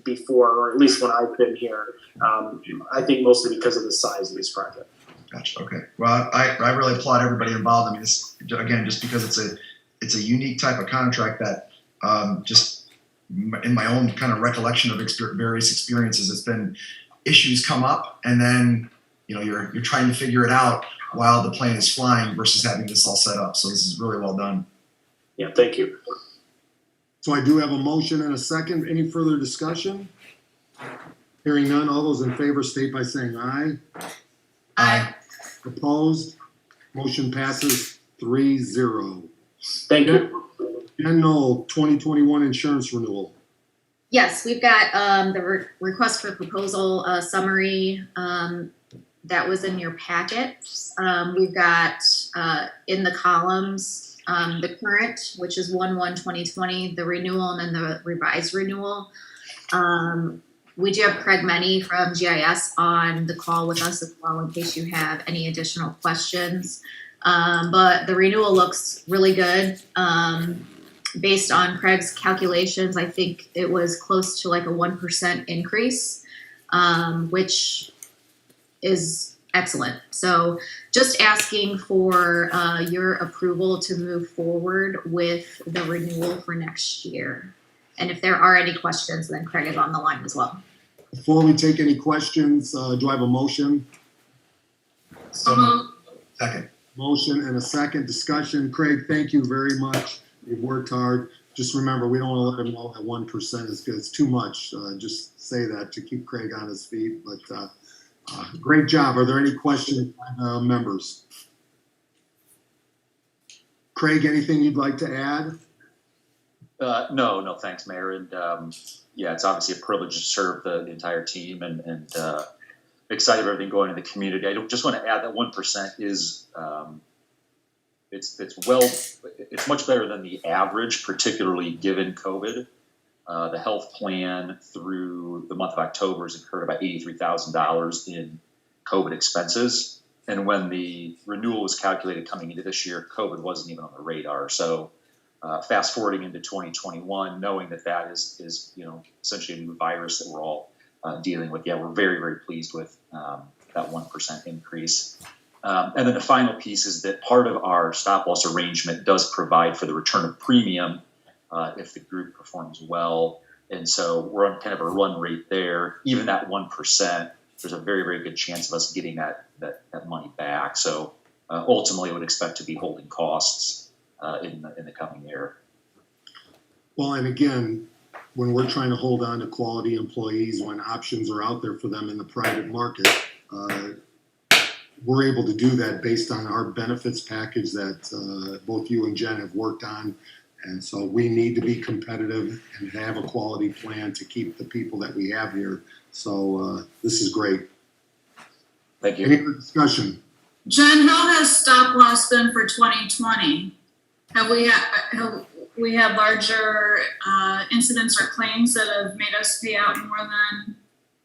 before, or at least when I've been here. I think mostly because of the size of this project. Gotcha. Okay. Well, I really applaud everybody involved. I mean, just because it's a unique type of contract that just in my own kind of recollection of various experiences, it's been issues come up, and then you're trying to figure it out while the plane is flying versus having this all set up. So this is really well done. Yeah, thank you. So I do have a motion and a second. Any further discussion? Hearing none, all those in favor state by saying aye. Aye. Opposed? Motion passes 3-0. Thank you. Jen Knoll, 2021 insurance renewal. Yes, we've got the request for proposal summary that was in your packets. We've got in the columns the current, which is 1/1/2020, the renewal, and then the revised renewal. We do have Craig Menney from GIS on the call with us as well in case you have any additional questions. But the renewal looks really good. based on Craig's calculations, I think it was close to like a 1% increase, which is excellent. So just asking for your approval to move forward with the renewal for next year. And if there are any questions, then Craig is on the line as well. Before we take any questions, do I have a motion? So, second. Motion and a second. Discussion. Craig, thank you very much. You've worked hard. Just remember, we don't want to let him know that 1% is good. It's too much. Just say that to keep Craig on his feet. But great job. Are there any questions by members? Craig, anything you'd like to add? No, thanks, Mayor. And yeah, it's obviously a privilege to serve the entire team and excited about everything going in the community. I just want to add that 1% is it's much better than the average, particularly given COVID. The health plan through the month of October has incurred about $83,000 in COVID expenses. And when the renewal was calculated coming into this year, COVID wasn't even on the radar. So fast forwarding into 2021, knowing that is essentially a new virus that we're all dealing with. Yeah, we're very, very pleased with that 1% increase. And then the final piece is that part of our stop loss arrangement does provide for the return of premium if the group performs well. And so we're on kind of a run rate there. Even that 1%, there's a very, very good chance of us getting that money back. So ultimately, I would expect to be holding costs in the coming year. Well, and again, when we're trying to hold on to quality employees, when options are out there for them in the private market, we're able to do that based on our benefits package that both you and Jen have worked on. And so we need to be competitive and have a quality plan to keep the people that we have here. So this is great. Thank you. Any other discussion? Jen, how has stop loss been for 2020? Have we had larger incidents or claims that have made us pay out more than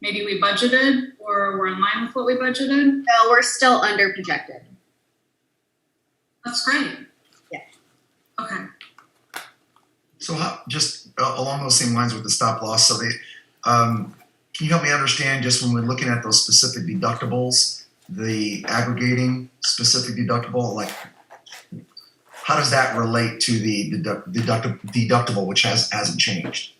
maybe we budgeted, or we're in line with what we budgeted? No, we're still under projected. That's great. Yeah. Okay. So just along those same lines with the stop loss, so can you help me understand, just when we're looking at those specific deductibles, the aggregating specific deductible, like how does that relate to the deductible, which hasn't changed?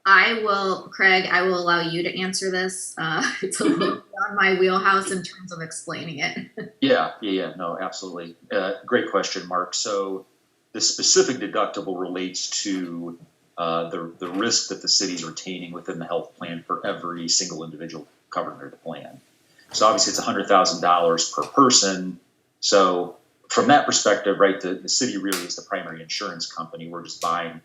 Craig, I will allow you to answer this. It's a little beyond my wheelhouse in terms of explaining it. Yeah, no, absolutely. Great question, Mark. So the specific deductible relates to the risk that the city's retaining within the health plan for every single individual covered under the plan. So obviously it's $100,000 per person. So from that perspective, right, the city really is the primary insurance company. We're just buying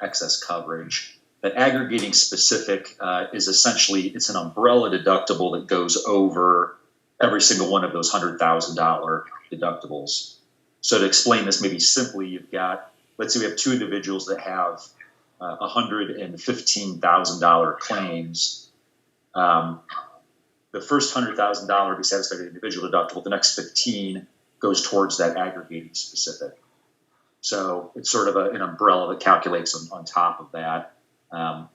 excess coverage. That aggregating specific is essentially, it's an umbrella deductible that goes over every single one of those $100,000 deductibles. So to explain this maybe simply, you've got, let's say we have two individuals that have $115,000 claims. The first $100,000 be satisfied with the individual deductible. The next 15 goes towards that aggregating specific. So it's sort of an umbrella that calculates on top of that.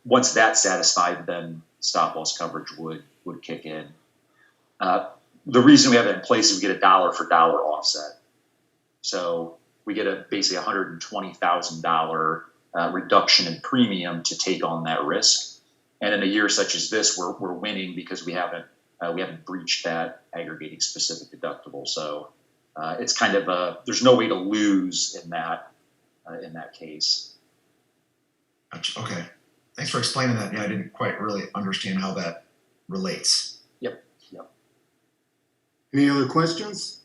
Once that's satisfied, then stop loss coverage would kick in. The reason we have it in place is we get a dollar for dollar offset. So we get basically $120,000 reduction in premium to take on that risk. And in a year such as this, we're winning because we haven't breached that aggregating specific deductible. So it's kind of there's no way to lose in that case. Okay. Thanks for explaining that. Yeah, I didn't quite really understand how that relates. Yep. Any other questions?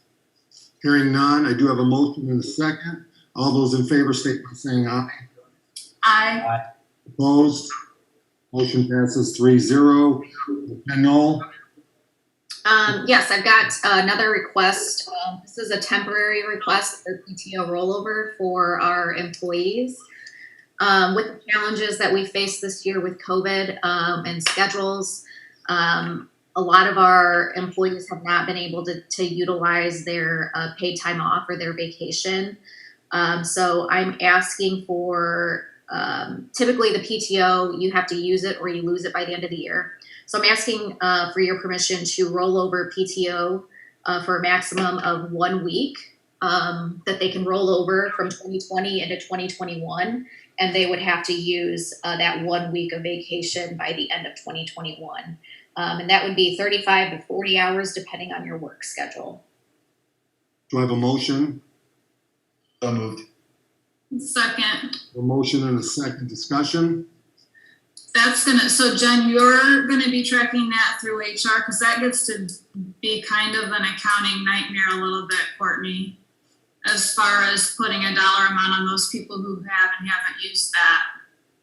Hearing none, I do have a motion in a second. All those in favor state by saying aye. Aye. Opposed? Motion passes 3-0. Noel? Yes, I've got another request. This is a temporary request for PTO rollover for our employees. With the challenges that we faced this year with COVID and schedules, a lot of our employees have not been able to utilize their paid time off or their vacation. So I'm asking for, typically the PTO, you have to use it or you lose it by the end of the year. So I'm asking for your permission to roll over PTO for a maximum of 1 week, that they can roll over from 2020 into 2021. And they would have to use that 1 week of vacation by the end of 2021. And that would be 35 to 40 hours, depending on your work schedule. Do I have a motion? So moved. Second. A motion and a second. Discussion? So Jen, you're gonna be tracking that through HR, because that gets to be kind of an accounting nightmare a little bit, Courtney, as far as putting a dollar amount on those people who have and haven't used that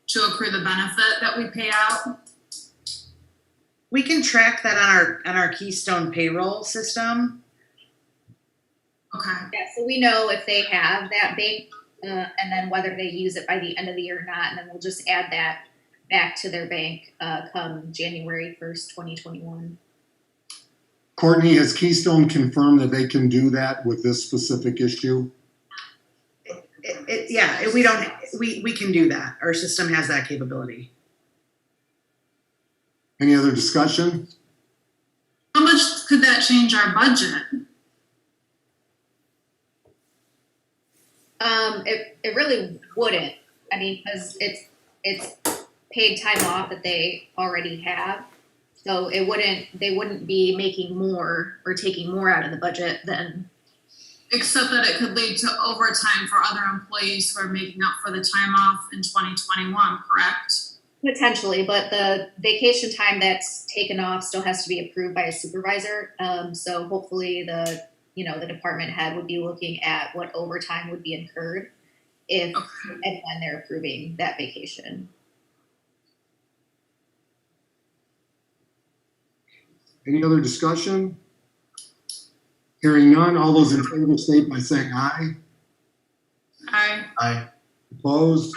to accrue the benefit that we pay out. We can track that on our Keystone payroll system. Okay. Yeah, so we know if they have that bank, and then whether they use it by the end of the year or not, and then we'll just add that back to their bank come January 1st, 2021. Courtney, has Keystone confirmed that they can do that with this specific issue? We can do that. Our system has that capability. Any other discussion? How much could that change our budget? It really wouldn't. I mean, because it's paid time off that they already have. So they wouldn't be making more or taking more out of the budget than. Except that it could lead to overtime for other employees who are making up for the time off in 2021, correct? Potentially, but the vacation time that's taken off still has to be approved by a supervisor. So hopefully the department head would be looking at what overtime would be incurred if and when they're approving that vacation. Any other discussion? Hearing none, all those in favor state by saying aye. Aye. Aye. Opposed?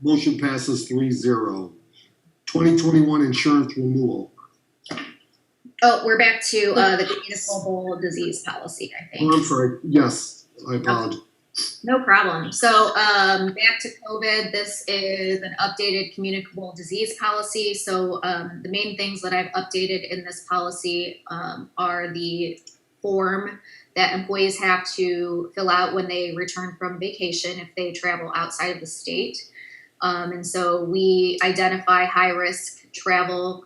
Motion passes 3-0. 2021 insurance renewal. Oh, we're back to the communicable disease policy, I think. Oh, I'm sorry. Yes, I apologize. No problem. So back to COVID, this is an updated communicable disease policy. So the main things that I've updated in this policy are the form that employees have to fill out when they return from vacation if they travel outside of the state. And so we identify high-risk travel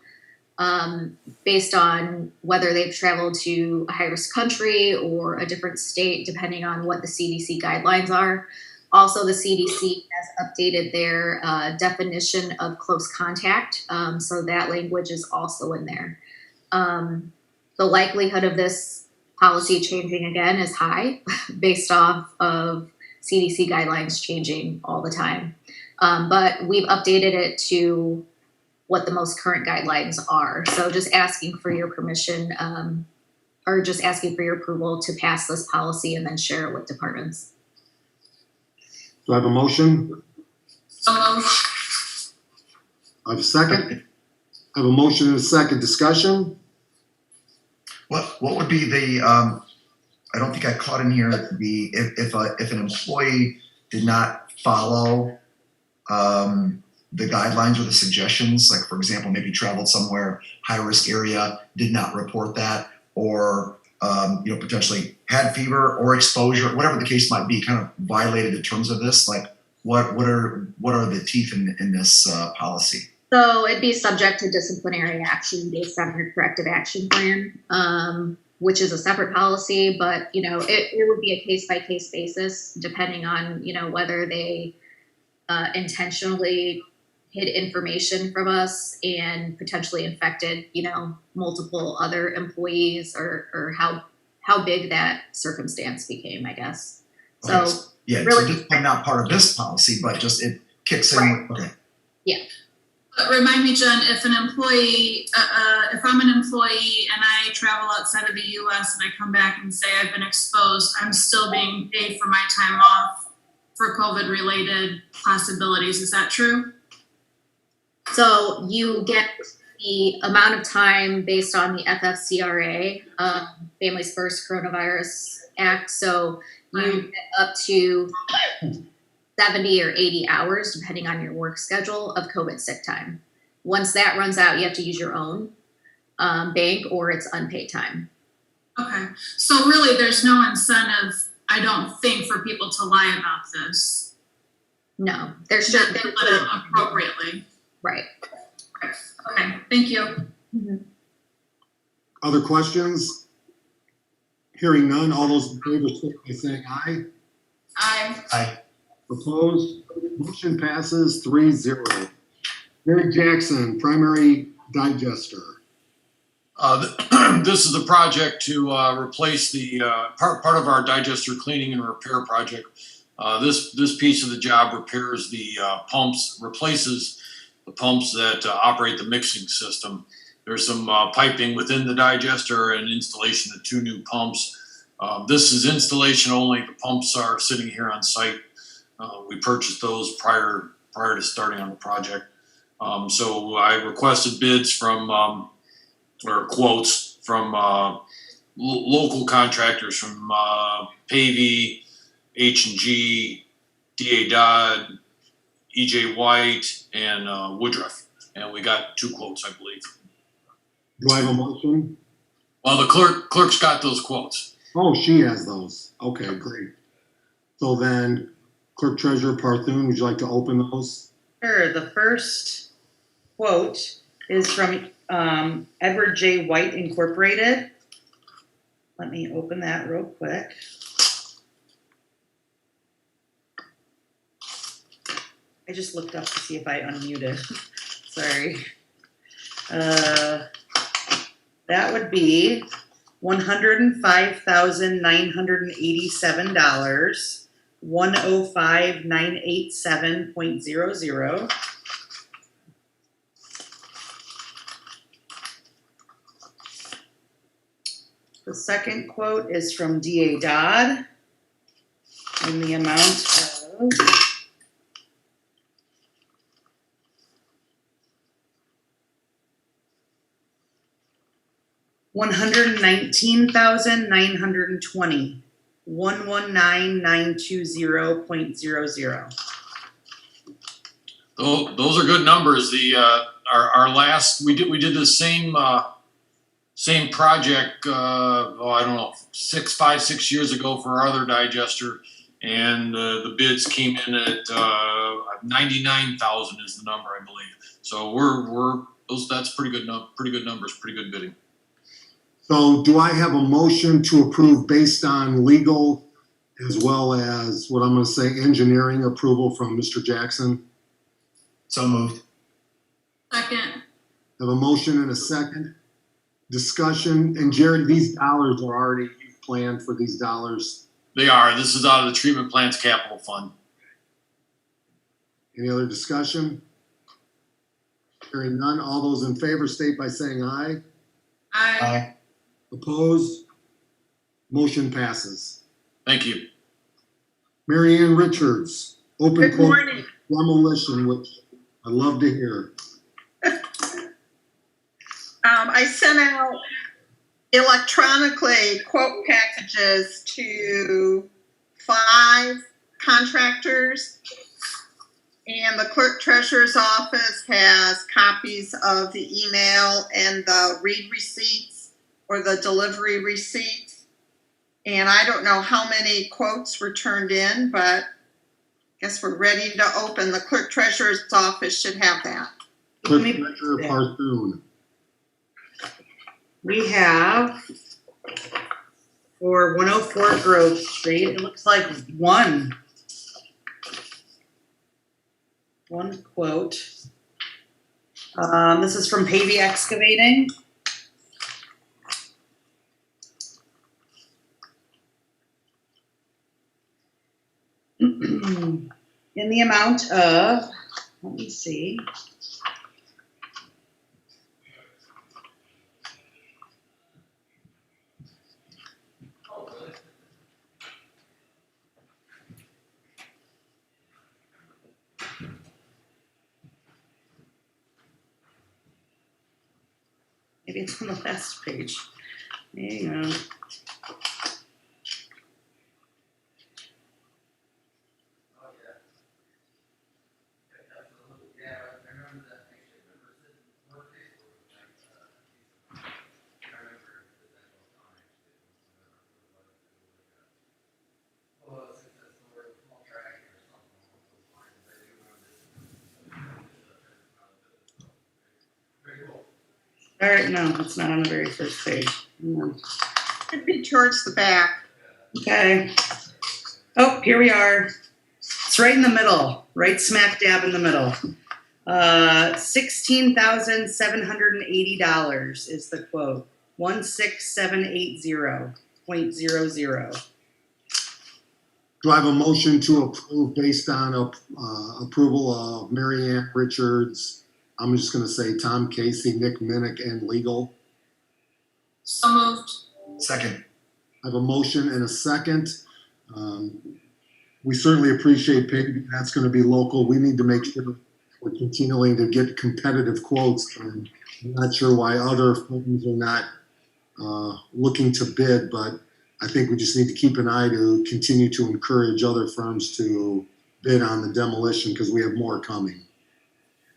based on whether they've traveled to a high-risk country or a different state, depending on what the CDC guidelines are. Also, the CDC has updated their definition of close contact, so that language is also in there. The likelihood of this policy changing again is high based off of CDC guidelines changing all the time. But we've updated it to what the most current guidelines are. So just asking for your permission or just asking for your approval to pass this policy and then share it with departments. Do I have a motion? So moved. I have a second. I have a motion and a second. Discussion? What would be the, I don't think I caught in here, if an employee did not follow the guidelines or the suggestions, like for example, maybe traveled somewhere, high risk area, did not report that, or potentially had fever or exposure, whatever the case might be, kind of violated the terms of this, like what are the teeth in this policy? So it'd be subject to disciplinary action based on your corrective action plan, which is a separate policy, but it would be a case by case basis depending on whether they intentionally hid information from us and potentially infected multiple other employees or how big that circumstance became, I guess. So okay. Yeah, really, so just not part of this policy, but just it kicks in. Right. Okay. Yeah. But remind me, Jen, if an employee, if I'm an employee and I travel outside of the U.S. and I come back and say I've been exposed, I'm still being paid for my time off for COVID-related possibilities. Is that true? So you get the amount of time based on the FFCRA, Families First Coronavirus Act. So You get up to 70 or 80 hours, depending on your work schedule, of COVID sick time. Once that runs out, you have to use your own bank, or it's unpaid time. Okay, so really there's no incentive, I don't think, for people to lie about this. No, there's just They let it appropriately. right. Okay, thank you. Other questions? Hearing none, all those in favor, signify by saying aye. Aye. Aye. Opposed? Motion passes 3-0. Mary Jackson, primary digester. This is the project to replace the part of our digester cleaning and repair project. This piece of the job repairs the pumps, replaces the pumps that operate the mixing system. There's some piping within the digester and installation of 2 new pumps. This is installation only. The pumps are sitting here on site. We purchased those prior to starting on the project. So I requested bids from or quotes from local contractors from Pavey, H&G, D.A. Dodd, E.J. White, and Woodruff. And we got 2 quotes, I believe. Do I have a motion? Well, the clerk's got those quotes. Oh, she has those. Okay, great. So then, Clerk Treasurer Parthun, would you like to open those? Sure. The first quote is from Edward J. White Incorporated. Let me open that real quick. I just looked up to see if I unmuted. Sorry. That would be $105,987, 105,987.00. The second quote is from D.A. Dodd in the amount of $119,920, 119,920.00. Those are good numbers. The our last we did the same project I don't know 6 years ago for our other digester, and the bids came in at 99,000 is the number, I believe. So that's pretty good numbers, pretty good bidding. So do I have a motion to approve based on legal as well as what I'm going to say engineering approval from Mr. Jackson? So moved. Second. I have a motion and a second. Discussion. And Jared, these dollars are already planned for these dollars. They are. This is out of the treatment plant's capital fund. Any other discussion? Hearing none. All those in favor state by saying aye. Aye. Aye. Opposed? Motion passes. Thank you. Mary Ann Richards, open Good quote morning. demolition, which I love to hear. I sent out electronically quote packages to 5 contractors, and the clerk treasurer's office has copies of the email and the read receipts or the delivery receipts. And I don't know how many quotes were turned in, but I guess we're ready to open. The clerk treasurer's office should have that. Clerk Treasurer Parthun. We have for 104 Grove Street, it looks like one quote. This is from Pavey Excavating. In the amount of, let me see. Maybe it's on the last page. Hang on. All right, no, it's not on the very first page. No. Could be towards the back. Okay. Oh, here we are. It's right in the middle, right smack dab in the middle. $16,780 is the quote. 16780.00. Do I have a motion to approve based on approval of Mary Ann Richards? I'm just going to say Tom Casey, Nick Minnick, and legal. So moved. Second. I have a motion and a second. We certainly appreciate paving. That's going to be local. We need to make sure we're continuing to get competitive quotes. And I'm not sure why other firms are not looking to bid, but I think we just need to keep an eye to continue to encourage other firms to bid on the demolition because we have more coming.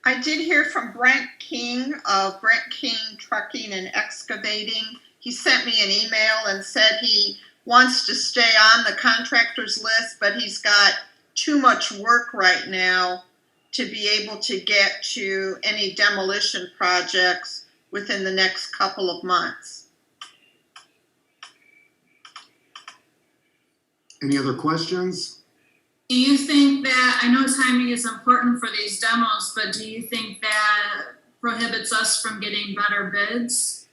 I did hear from Brent King of Brent King Trucking and Excavating. He sent me an email and said he wants to stay on the contractors list, but he's got too much work right now to be able to get to any demolition projects within the next couple of months. Any other questions? Do you think that, I know timing is important for these demos, but do you think that prohibits us from getting better bids?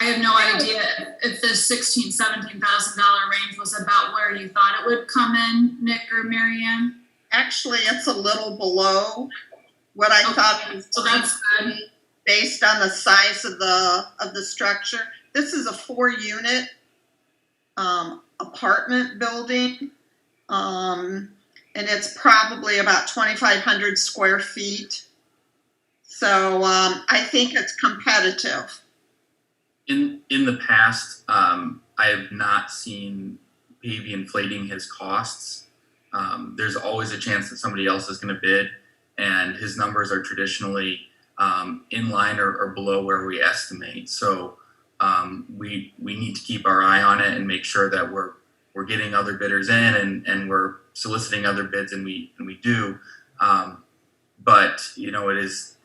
I have no idea if this $17,000 range was about where you thought it would come in, Nick or Marianne. Actually, it's a little below what I thought it was. So that's good. Based on the size of the structure. This is a 4-unit apartment building, and it's probably about 2,500 square feet. So I think it's competitive. In the past, I have not seen Pavey inflating his costs. There's always a chance that somebody else is going to bid, and his numbers are traditionally in line or below where we estimate. So we need to keep our eye on it and make sure that we're getting other bidders in and we're soliciting other bids, and we do. But you know, it is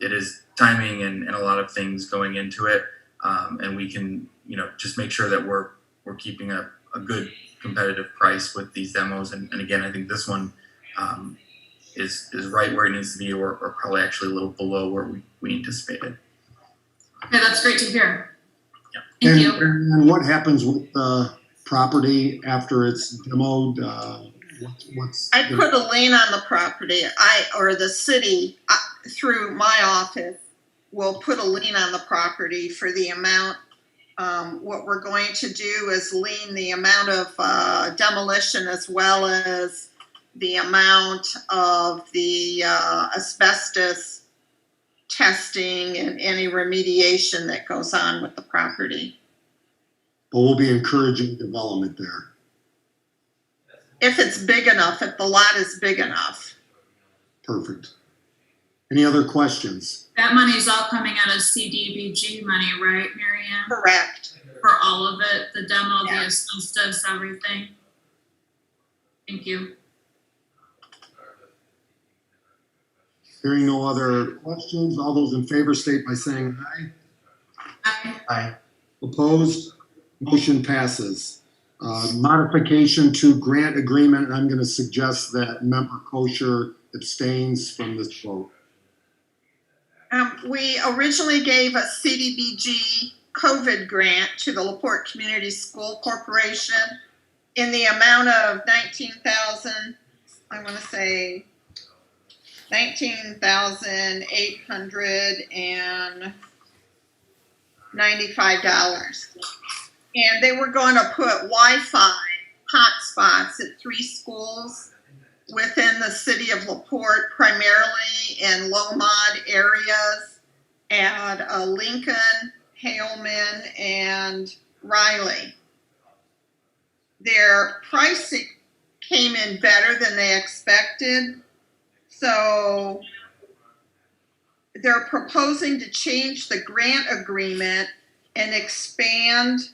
timing and a lot of things going into it. And we can, you know, just make sure that we're keeping a good competitive price with these demos. And again, I think this one is right where it needs to be, or probably actually a little below where we anticipated. Okay, that's great to hear. Yeah. Thank you. And what happens with the property after it's demoed? I put a lien on the property. Or the city, through my office, will put a lien on the property for the amount. What we're going to do is lien the amount of demolition as well as the amount of the asbestos testing and any remediation that goes on with the property. But we'll be encouraging development there. If it's big enough, if the lot is big enough. Perfect. Any other questions? That money's all coming out of CDBG money, right, Marianne? Correct. For all of it, the demo, Yeah. the asbestos, everything. Thank you. Hearing no other questions, all those in favor state by saying aye. Aye. Aye. Opposed? Motion passes. Modification to grant agreement. I'm going to suggest that Member Kosher abstains from this vote. We originally gave a CDBG COVID grant to the LaPorte Community School Corporation in the amount of $19,895. And they were going to put Wi-Fi hotspots at 3 schools within the city of LaPorte, primarily in low-mod areas at Lincoln, Haleman, and Riley. Their pricing came in better than they expected, so they're proposing to change the grant agreement and expand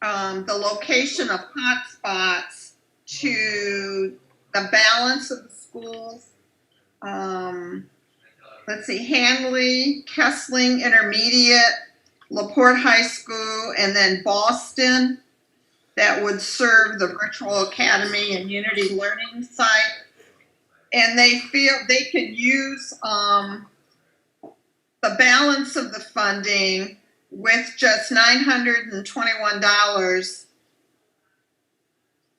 the location of hotspots to the balance of the schools. let's see, Hanley, Kessling Intermediate, LaPorte High School, and then Boston, that would serve the virtual academy and Unity Learning site. And they feel they could use the balance of the funding with just $921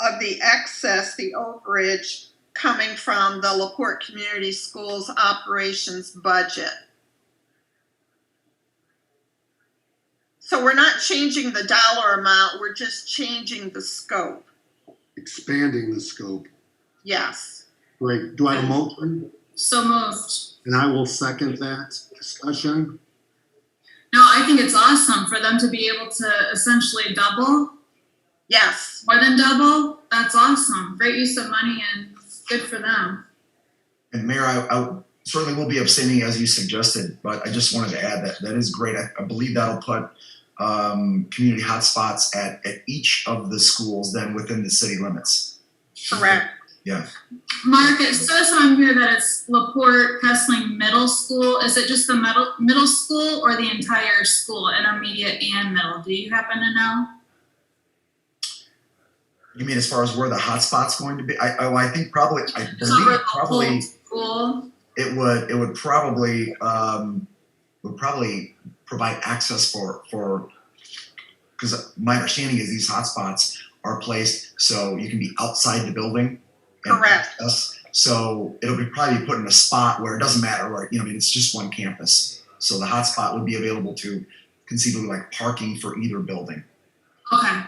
of the excess, the overage, coming from the LaPorte Community Schools operations budget. So we're not changing the dollar amount, we're just changing the scope. Expanding the scope. Yes. Great. Do I have a motion? So moved. And I will second that. Discussion. No, I think it's awesome for them to be able to essentially double. Yes. More than double. That's awesome. Great use of money and good for them. And Mayor, I certainly will be abstaining as you suggested, but I just wanted to add that is great. I believe that'll put community hotspots at each of the schools then within the city limits. Correct. Yeah. Mark, it says on here that it's LaPorte Kessling Middle School. Is it just the middle school or the entire school, intermediate and middle? Do you happen to know? You mean as far as where the hotspot's going to be? I think probably, I So believe probably school. it would probably provide access for because my understanding is these hotspots are placed so you can be outside the building. And correct. Access. So it'll be probably put in a spot where it doesn't matter, right? I mean, it's just one campus. So the hotspot would be available to conceivably like parking for either building. Okay.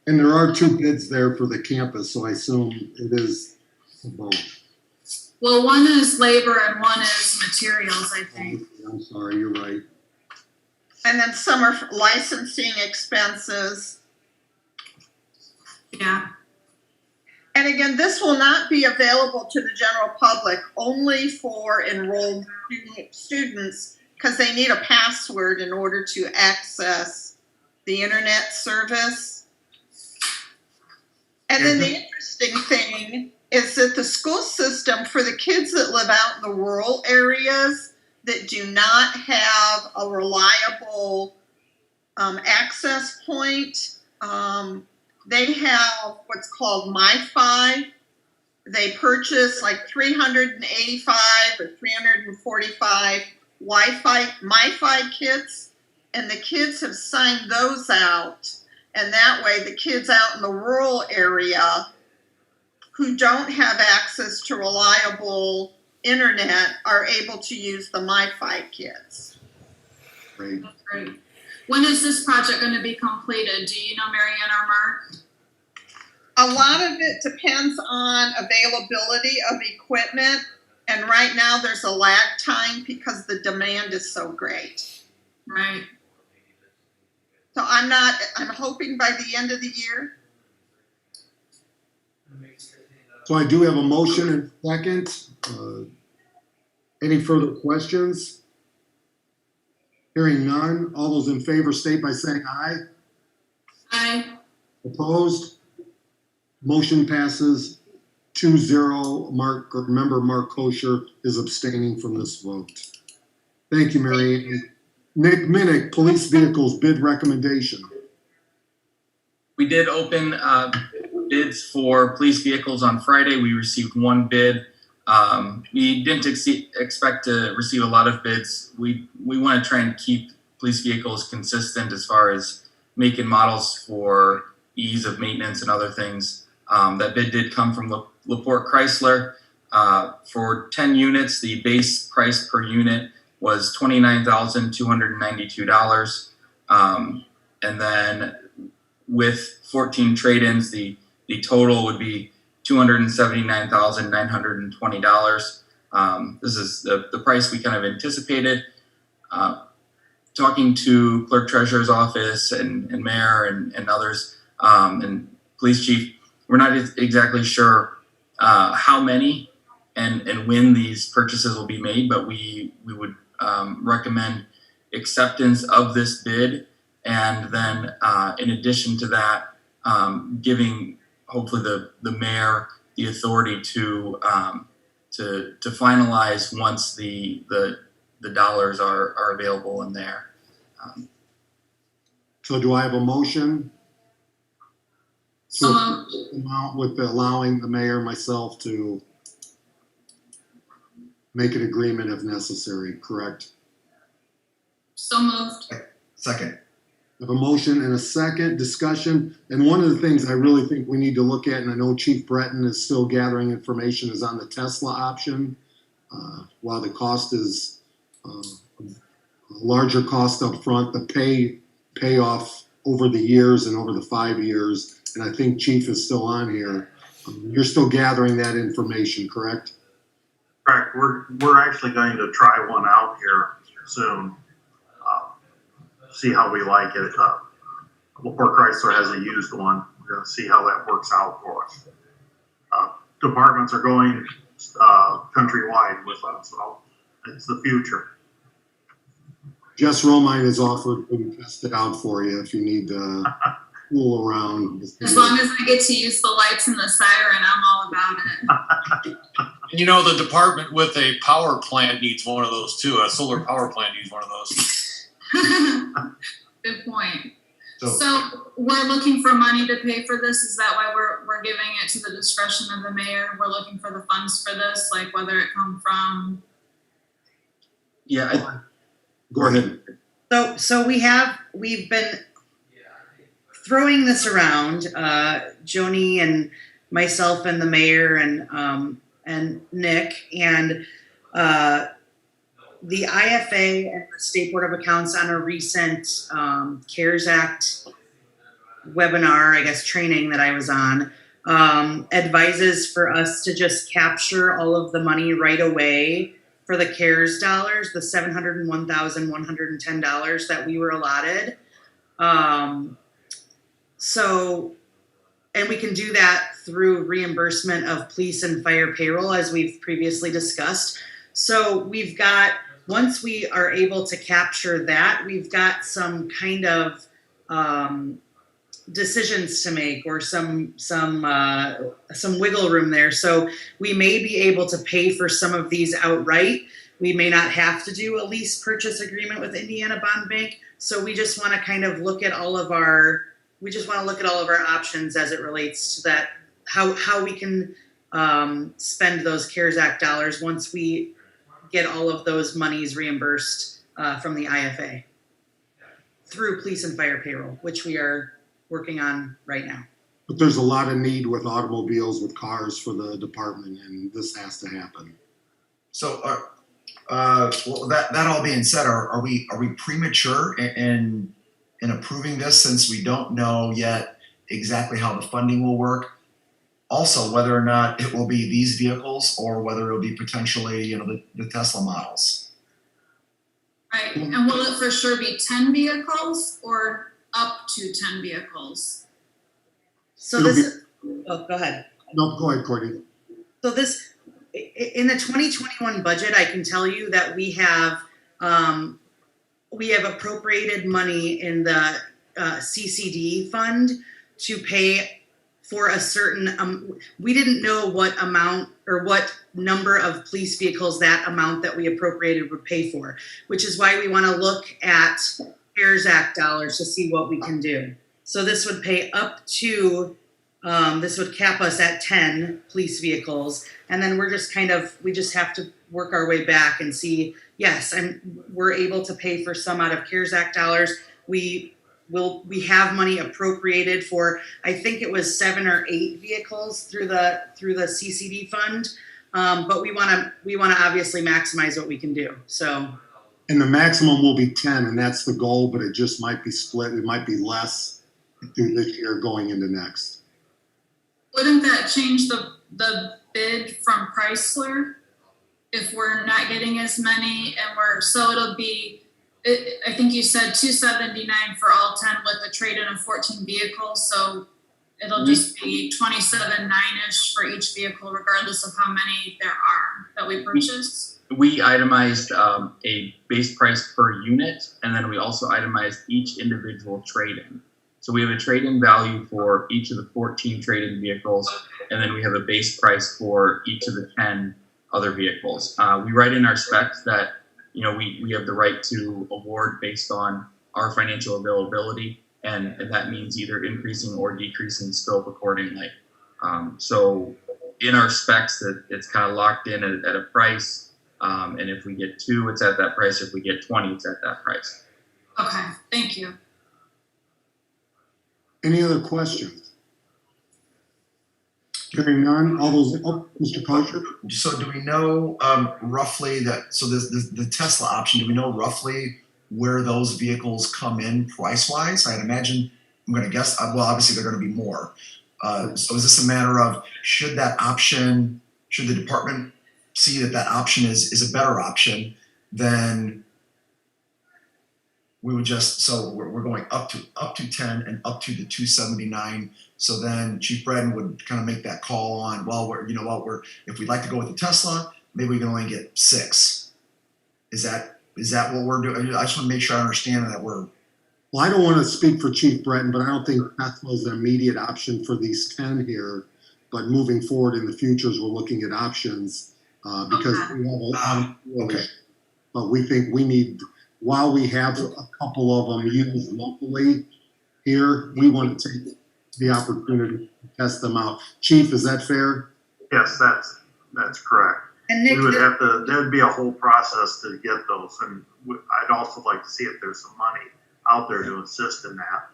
And there are 2 bids there for the campus, so I assume it is both. Well, one is labor and one is materials, I think. I'm sorry, you're right. And then some are licensing expenses. Yeah. And again, this will not be available to the general public, only for enrolled students, because they need a password in order to access the internet service. And then the interesting thing is that the school system, for the kids that live out in the rural areas that do not have a reliable access point, they have what's called MiFi. They purchase like 385 or 345 MiFi kits, and the kids have signed those out. And that way the kids out in the rural area who don't have access to reliable internet are able to use the MiFi kits. Great. That's great. When is this project going to be completed? Do you know, Mary Ann or Mark? A lot of it depends on availability of equipment. And right now there's a lag time because the demand is so great. Right. So I'm hoping by the end of the year. So I do have a motion and second. Any further questions? Hearing none, all those in favor state by saying aye. Aye. Opposed? Motion passes 2-0. Member Mark Kosher is abstaining from this vote. Thank you, Mary Ann. Nick Minnick, police vehicles bid recommendation. We did open bids for police vehicles on Friday. We received 1 bid. We didn't expect to receive a lot of bids. We want to try and keep police vehicles consistent as far as make and models for ease of maintenance and other things. That bid did come from LaPorte Chrysler. For 10 units, the base price per unit was $29,292. And then with 14 trade-ins, the total would be $279,920. This is the price we kind of anticipated. Talking to clerk treasurer's office and mayor and others and police chief, we're not exactly sure how many and when these purchases will be made, but we would recommend acceptance of this bid, and then in addition to that, giving hopefully the mayor the authority to finalize once the the dollars are available in there. So do I have a motion? So Amount with allowing the mayor and myself to make an agreement if necessary, correct? So moved. Second. I have a motion and a second discussion. And one of the things I really think we need to look at, and I know Chief Breton is still gathering information, is on the Tesla option. While the cost is a larger cost up front, the payoff over the years and over the 5 years, and I think Chief is still on here. You're still gathering that information, correct? Correct. We're actually going to try one out here soon. See how we like it. Before Chrysler has a used one. We're going to see how that works out for us. Departments are going countrywide with us, so it's the future. Jess Romine has offered to test it out for you if you need to fool around. As long as I get to use the lights and the siren, I'm all about it. You know, the department with a power plant needs one of those too. A solar power plant needs one of those. Good point. So we're looking for money to pay for this. Is that why we're giving it to the discretion of the mayor? We're looking for the funds for this, like whether it come from. Yeah. Go ahead. So we've been throwing this around, Joni and myself and the mayor and Nick and the IFA and the State Board of Accounts on a recent CARES Act webinar, I guess training that I was on, advises for us to just capture all of the money right away for the CARES dollars, the $701,110 that we were allotted. And we can do that through reimbursement of police and fire payroll, as we've previously discussed. So we've got, once we are able to capture that, we've got some kind of decisions to make or some wiggle room there. So we may be able to pay for some of these outright. We may not have to do a lease purchase agreement with Indiana Bond Bank. So we just want to kind of look at all of our options as it relates to that, how we can spend those CARES Act dollars once we get all of those monies reimbursed from the IFA through police and fire payroll, which we are working on right now. But there's a lot of need with automobiles, with cars for the department, and this has to happen. So, well, that all being said, are we premature in approving this since we don't know yet exactly how the funding will work? Also, whether or not it will be these vehicles or whether it will be potentially, the Tesla models. Right, and will it for sure be 10 vehicles or up to 10 vehicles? So go ahead. No, go ahead, Courtney. So this, in the 2021 budget, I can tell you that we have appropriated money in the CCD fund to pay for a certain, we didn't know what amount or what number of police vehicles that amount that we appropriated would pay for, which is why we want to look at CARES Act dollars to see what we can do. So this would pay up to, this would cap us at 10 police vehicles. And then we just have to work our way back and see, yes, we're able to pay for some out of CARES Act dollars. We have money appropriated for, I think it was 7 or 8 vehicles through the CCD fund. But we want to obviously maximize what we can do. So. And the maximum will be 10, and that's the goal, but it just might be split. It might be less through this year going into next. Wouldn't that change the bid from Chrysler if we're not getting as many so it'll be, I think you said $279 for all 10 with a trade-in of 14 vehicles, so it'll just be $27.9-ish for each vehicle regardless of how many there are that we purchase? We itemized a base price per unit, and then we also itemized each individual trade-in. So we have a trade-in value for each of the 14 trade-in vehicles, and then we have a base price for each of the 10 other vehicles. We write in our specs that, we have the right to award based on our financial availability, and that means either increasing or decreasing scope accordingly. So in our specs, that it's kind of locked in at a price, and if we get 2, it's at that price. If we get 20, it's at that price. Okay, thank you. Any other questions? Hearing none, all those, Mr. Kosher? So do we know roughly that, so the Tesla option, do we know roughly where those vehicles come in price-wise? I'd imagine, I'm going to guess, well, obviously they're going to be more. So is this a matter of, should the department see that option is a better option, then we would just, so we're going up to 10 and up to the 279. So then Chief Braden would kind of make that call on, well, if we'd like to go with the Tesla, maybe we can only get 6. Is that what we're doing? I just want to make sure I understand that we're. Well, I don't want to speak for Chief Breton, but I don't think Tesla is an immediate option for these 10 here. But moving forward in the futures, we're looking at options because we have okay. But we think we need, while we have a couple of them used locally here, we want to take the opportunity to test them out. Chief, is that fair? Yes, that's correct. And Nick, we would have to, there'd be a whole process to get those, and I'd also like to see if there's some money out there to assist in that.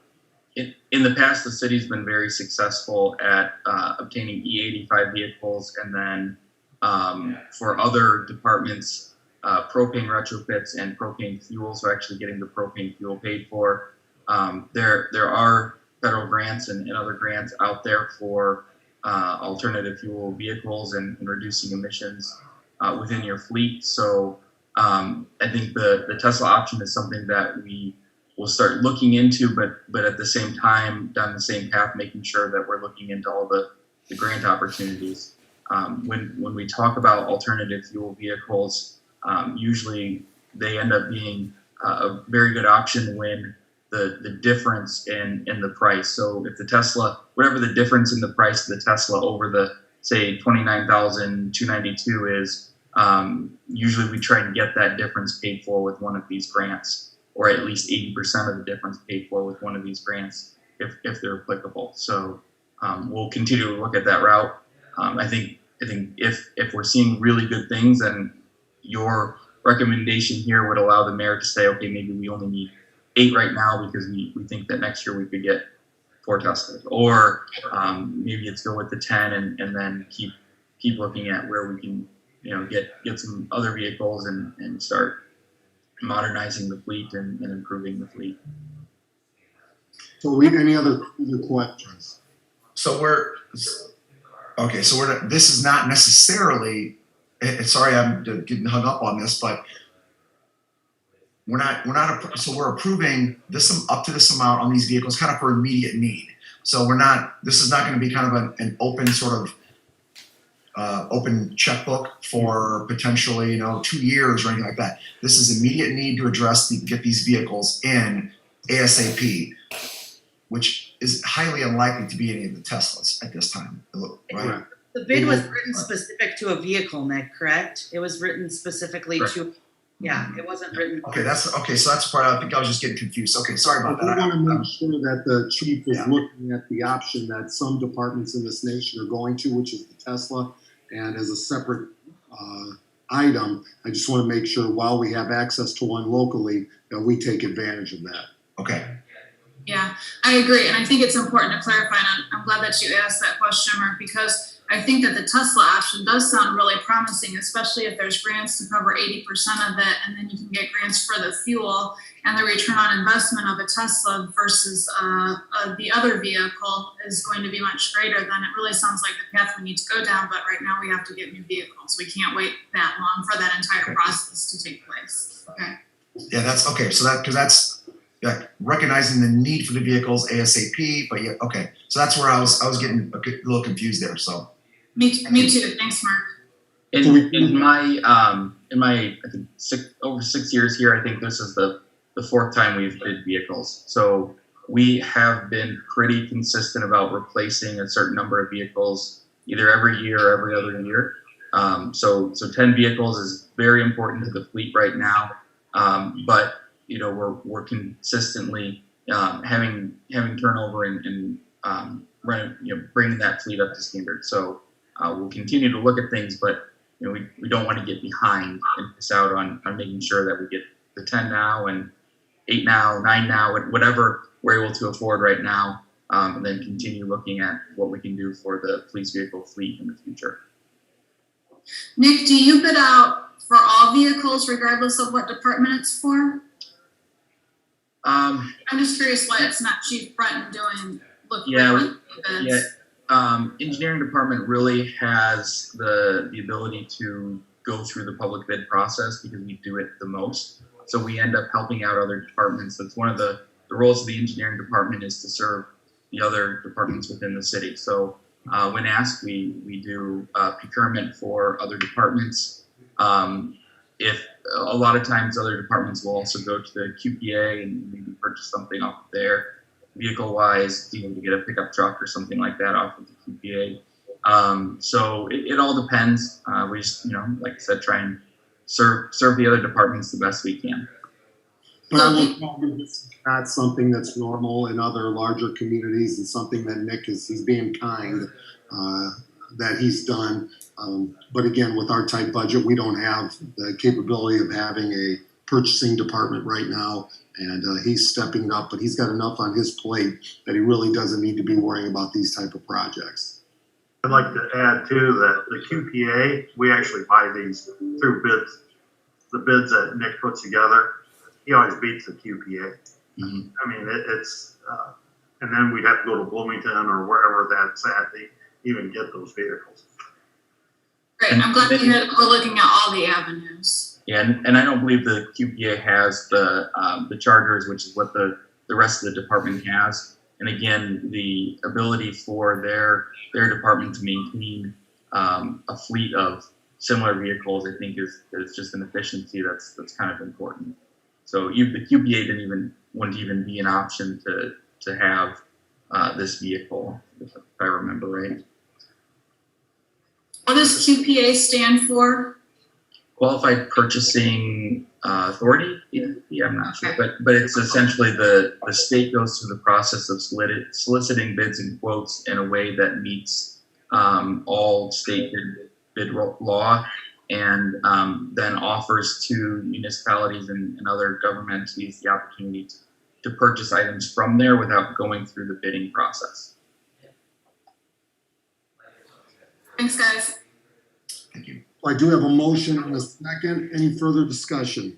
In the past, the city's been very successful at obtaining E85 vehicles, and then for other departments, propane retrofits and propane fuel, so actually getting the propane fuel paid for. There are federal grants and other grants out there for alternative fuel vehicles and reducing emissions within your fleet. So I think the Tesla option is something that we will start looking into, but at the same time, down the same path, making sure that we're looking into all the grant opportunities. When we talk about alternative fuel vehicles, usually they end up being a very good option when the difference in the price. So if the Tesla, whatever the difference in the price of the Tesla over the, say, $29,292 is, usually we try and get that difference paid for with one of these grants, or at least 80% of the difference paid for with one of these grants if they're applicable. So we'll continue to look at that route. I think if we're seeing really good things, then your recommendation here would allow the mayor to say, okay, maybe we only need 8 right now because we think that next year we could get 4 Teslas, or maybe it's go with the 10 and then keep looking at where we can get some other vehicles and start modernizing the fleet and improving the fleet. So any other questions? So this is not necessarily, sorry, I'm getting hung up on this, but we're approving this up to this amount on these vehicles kind of for immediate need. So this is not going to be kind of an open sort of open checkbook for potentially 2 years or anything like that. This is immediate need to get these vehicles in ASAP, which is highly unlikely to be any of the Teslas at this time, right? The bid was written specific to a vehicle, Nick, correct? It was written specifically to, yeah, it wasn't written. Okay, so that's the part I think I was just getting confused. Okay, sorry about that. We want to make sure that the chief is looking at the option that some departments in this nation are going to, which is the Tesla. And as a separate item, I just want to make sure while we have access to one locally, that we take advantage of that. Okay. Yeah, I agree. And I think it's important to clarify, and I'm glad that you asked that question, Mark, because I think that the Tesla option does sound really promising, especially if there's grants to cover 80% of it, and then you can get grants for the fuel, and the return on investment of a Tesla versus the other vehicle is going to be much greater. Then it really sounds like the path we need to go down, but right now we have to get new vehicles. We can't wait that long for that entire process to take place. Okay. Yeah, that's okay. So that's recognizing the need for the vehicles ASAP, but yeah, okay. So that's where I was getting a little confused there. So me too. Thanks, Mark. In my I think over 6 years here, I think this is the 4th time we've bid vehicles. So we have been pretty consistent about replacing a certain number of vehicles either every year or every other year. So 10 vehicles is very important to the fleet right now. But we're consistently having turnover and bringing that fleet up to standard. So we'll continue to look at things, but we don't want to get behind and miss out on making sure that we get the 10 now and 8 now, 9 now, whatever we're able to afford right now, and then continue looking at what we can do for the police vehicle fleet in the future. Nick, do you bid out for all vehicles regardless of what department it's for? I'm just curious why it's not Chief Breton looking at bids. Engineering department really has the ability to go through the public bid process because we do it the most. So we end up helping out other departments. That's one of the roles of the engineering department, is to serve the other departments within the city. So when asked, we do procurement for other departments. If a lot of times other departments will also go to the QPA and maybe purchase something off of there, vehicle-wise, to get a pickup truck or something like that off of the QPA. So it all depends. We just, like I said, try and serve the other departments the best we can. But I will tell you, this is not something that's normal in other larger communities, and something that Nick he's being kind that he's done. But again, with our tight budget, we don't have the capability of having a purchasing department right now, and he's stepping up, but he's got enough on his plate that he really doesn't need to be worrying about these type of projects. I'd like to add too that the QPA, we actually buy these through bids. The bids that Nick puts together, he always beats the QPA. Mm-hmm. I mean, it's, and then we'd have to go to Bloomington or wherever that's at to even get those vehicles. Great, I'm glad to hear that we're looking at all the avenues. Yeah, and I don't believe the QPA has the chargers, which is what the rest of the department has. And again, the ability for their department to maintain a fleet of similar vehicles, I think, is just an efficiency that's kind of important. So the QPA wouldn't even be an option to have this vehicle, if I remember right. What does QPA stand for? Qualified Purchasing Authority? Yeah, I'm not sure, but it's essentially the state goes through the process of soliciting bids and quotes in a way that meets all state bid law, and then offers to municipalities and other government entities the opportunity to purchase items from there without going through the bidding process. Thanks, guys. Thank you. I do have a motion and a second. Any further discussion?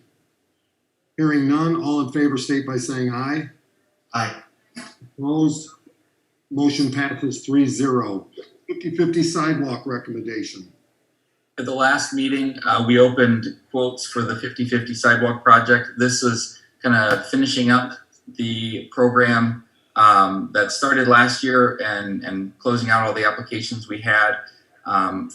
Hearing none, all in favor state by saying aye. Aye. Opposed? Motion passes 3-0. 50/50 sidewalk recommendation. At the last meeting, we opened quotes for the 50/50 sidewalk project. This is kind of finishing up the program that started last year and closing out all the applications we had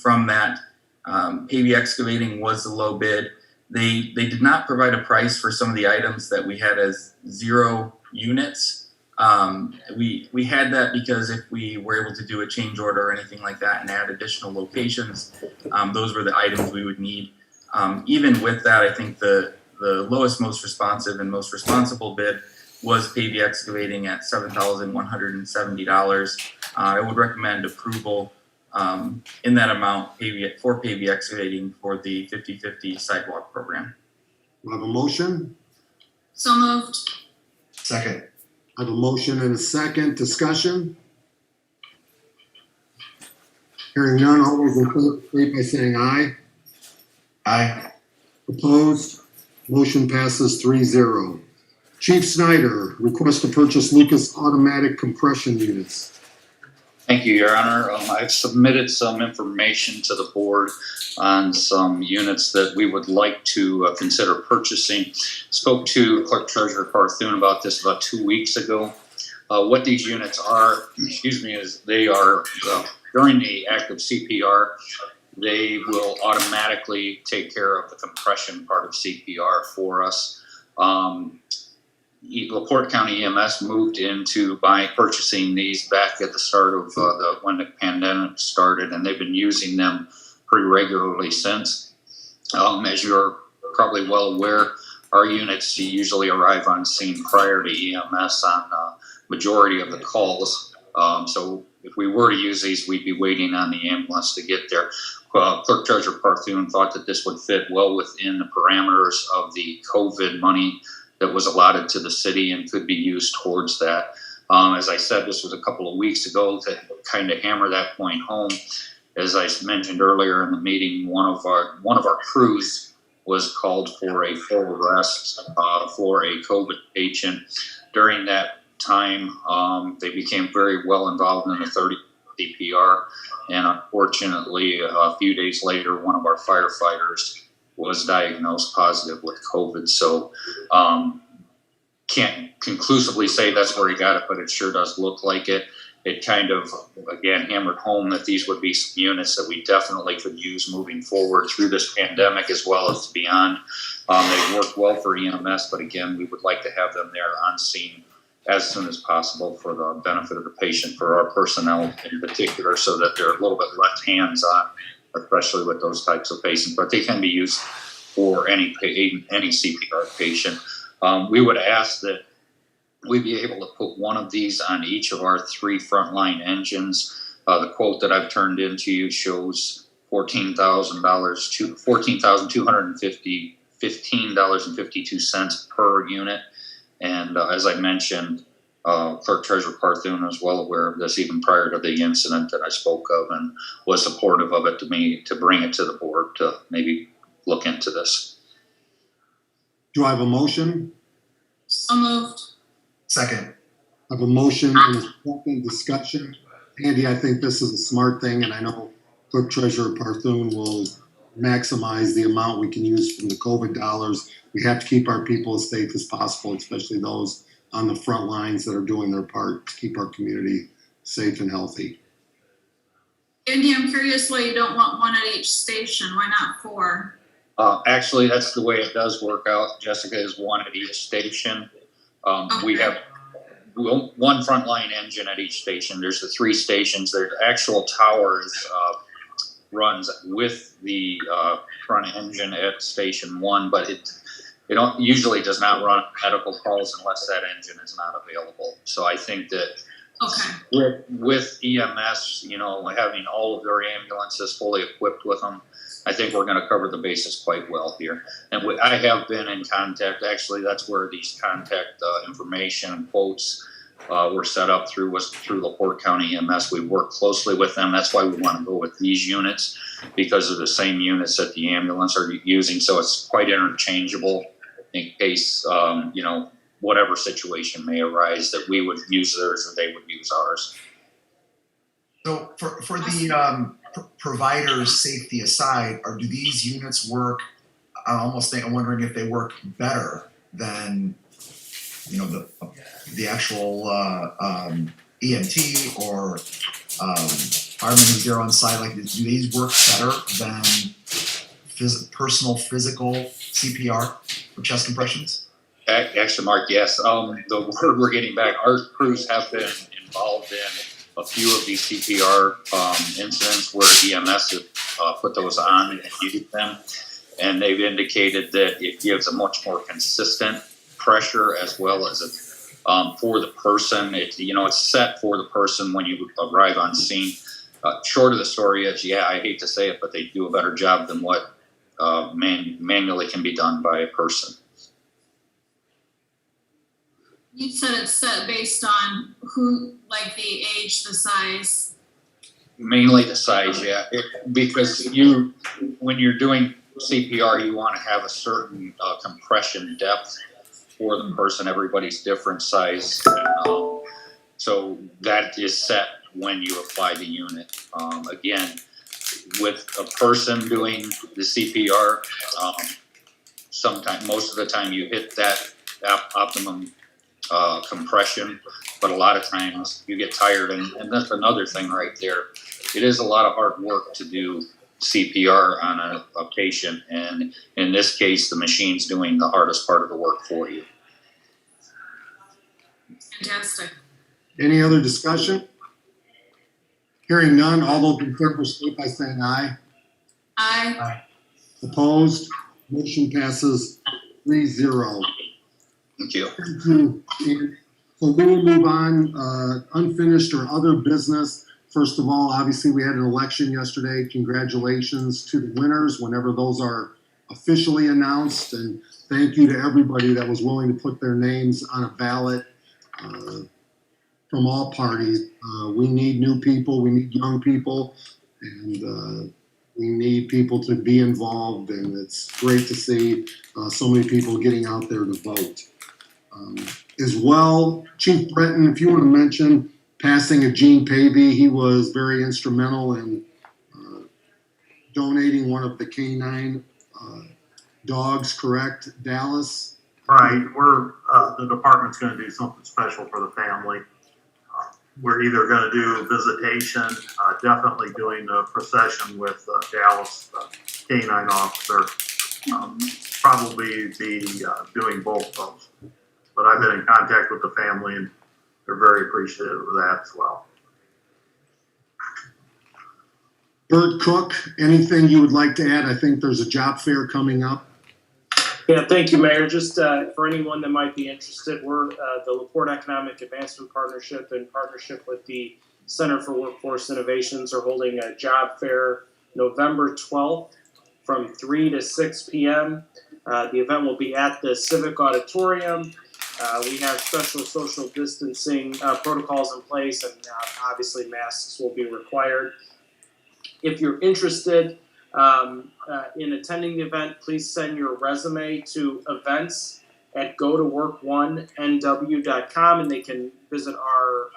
from that. KB Excavating was the low bid. They did not provide a price for some of the items that we had as 0 units. We had that because if we were able to do a change order or anything like that and add additional locations, those were the items we would need. Even with that, I think the lowest, most responsive and most responsible bid was KB Excavating at $7,170. I would recommend approval in that amount for KB Excavating for the 50/50 sidewalk program. We have a motion. So moved. Second. I have a motion and a second. Discussion. Hearing none, all those in favor state by saying aye. Aye. Opposed? Motion passes 3-0. Chief Snyder, request to purchase Lucas automatic compression units. Thank you, Your Honor. I've submitted some information to the board on some units that we would like to consider purchasing. Spoke to Clerk Treasurer Carthune about this about 2 weeks ago. What these units are, is they are, during the active CPR, they will automatically take care of the compression part of CPR for us. LaPorte County EMS moved into purchasing these back at the start of when the pandemic started, and they've been using them pretty regularly since. As you're probably well aware, our units usually arrive on scene prior to EMS on majority of the calls. So if we were to use these, we'd be waiting on the ambulance to get there. Clerk Treasurer Parthun thought that this would fit well within the parameters of the COVID money that was allotted to the city and could be used towards that. As I said, this was a couple of weeks ago to kind of hammer that point home. As I mentioned earlier in the meeting, one of our crews was called for a full arrest for a COVID patient. During that time, they became very well involved in the 30 CPR, and unfortunately, a few days later, one of our firefighters was diagnosed positive with COVID. So, can't conclusively say that's where he got it, but it sure does look like it. It kind of, again, hammered home that these would be some units that we definitely could use moving forward through this pandemic as well as beyond. They work well for EMS, but again, we would like to have them there on scene as soon as possible for the benefit of the patient, for our personnel in particular, so that they're a little bit less hands-on, especially with those types of patients. But they can be used for any CPR patient. We would ask that we be able to put one of these on each of our 3 frontline engines. The quote that I've turned into you shows $15,215.52 per unit. And as I mentioned, Clerk Treasurer Parthun was well aware of this even prior to the incident that I spoke of, and was supportive of it to bring it to the board to maybe look into this. Do I have a motion? So moved. Second. I have a motion and a second discussion. Andy, I think this is a smart thing, and I know Clerk Treasurer Parthun will maximize the amount we can use from the COVID dollars. We have to keep our people as safe as possible, especially those on the front lines that are doing their part to keep our community safe and healthy. Andy, I'm curious why you don't want one at each station. Why not 4? Actually, that's the way it does work out. Jessica, is one at each station. Okay. We have one frontline engine at each station. There's the 3 stations. The actual towers runs with the front engine at station 1, but it usually does not run medical calls unless that engine is not available. So I think that with EMS, having all of their ambulances fully equipped with them, I think we're going to cover the bases quite well here. And I have been in contact. Actually, that's where these contact information and quotes were set up through the Porte County EMS. We work closely with them. That's why we want to go with these units, because of the same units that the ambulance are using. So it's quite interchangeable in case, whatever situation may arise, that we would use theirs or they would use ours. So for the provider's safety aside, do these units work? I'm wondering if they work better than the actual EMT or fireman who's there on site. Like, do these work better than personal physical CPR or chest compressions? Actually, Mark, yes. The word we're getting back, our crews have been involved in a few of these CPR incidents where EMS have put those on and used them, and they've indicated that it gives a much more consistent pressure, as well as for the person. It's set for the person when you arrive on scene. Short of the story is, I hate to say it, but they do a better job than what manually can be done by a person. You said it's set based on who, like the age, the size. Mainly the size, yeah. Because when you're doing CPR, you want to have a certain compression depth for the person. Everybody's different size. So that is set when you apply the unit. Again, with a person doing the CPR, most of the time you hit that optimum compression, but a lot of times you get tired, and that's another thing right there. It is a lot of hard work to do CPR on a patient, and in this case, the machine's doing the hardest part of the work for you. Fantastic. Any other discussion? Hearing none, all those in favor state by saying aye. Aye. Opposed? Motion passes 3-0. Thank you. Thank you. And so we will move on, unfinished or other business. First of all, obviously, we had an election yesterday. Congratulations to the winners whenever those are officially announced. And thank you to everybody that was willing to put their names on a ballot from all parties. We need new people. We need young people. And we need people to be involved. And it's great to see so many people getting out there to vote. As well, Chief Breton, if you want to mention passing of Gene Pavey, he was very instrumental in donating one of the canine dogs, correct, Dallas? Right, we're, the department's gonna do something special for the family. We're either gonna do visitation, definitely doing the procession with Dallas, the canine officer. Probably be doing both of those. But I've been in contact with the family and they're very appreciative of that as well. Bert Cook, anything you would like to add? I think there's a job fair coming up. Yeah, thank you, Mayor. Just for anyone that might be interested, we're the LaPorte Economic Advancement Partnership in partnership with the Center for Workforce Innovations are holding a job fair November 12th from 3 to 6 p.m. The event will be at the Civic Auditorium. We have special social distancing protocols in place, and obviously masks will be required. If you're interested in attending the event, please send your resume to events@gotowork1nw.com, and they can visit our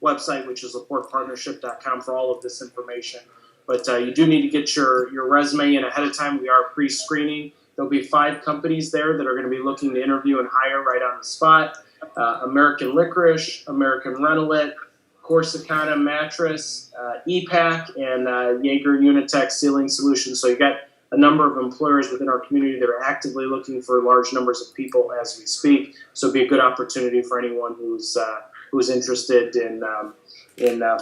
website, which is laportepartnership.com, for all of this information. But you do need to get your resume in ahead of time. We are pre-screening. There'll be 5 companies there that are going to be looking to interview and hire right on the spot. American Licorice, American Rental-It, Corsicana Mattress, EPAC, and Jaeger Unitech Ceiling Solutions. So you got a number of employers within our community that are actively looking for large numbers of people as we speak. So it'd be a good opportunity for anyone who's interested in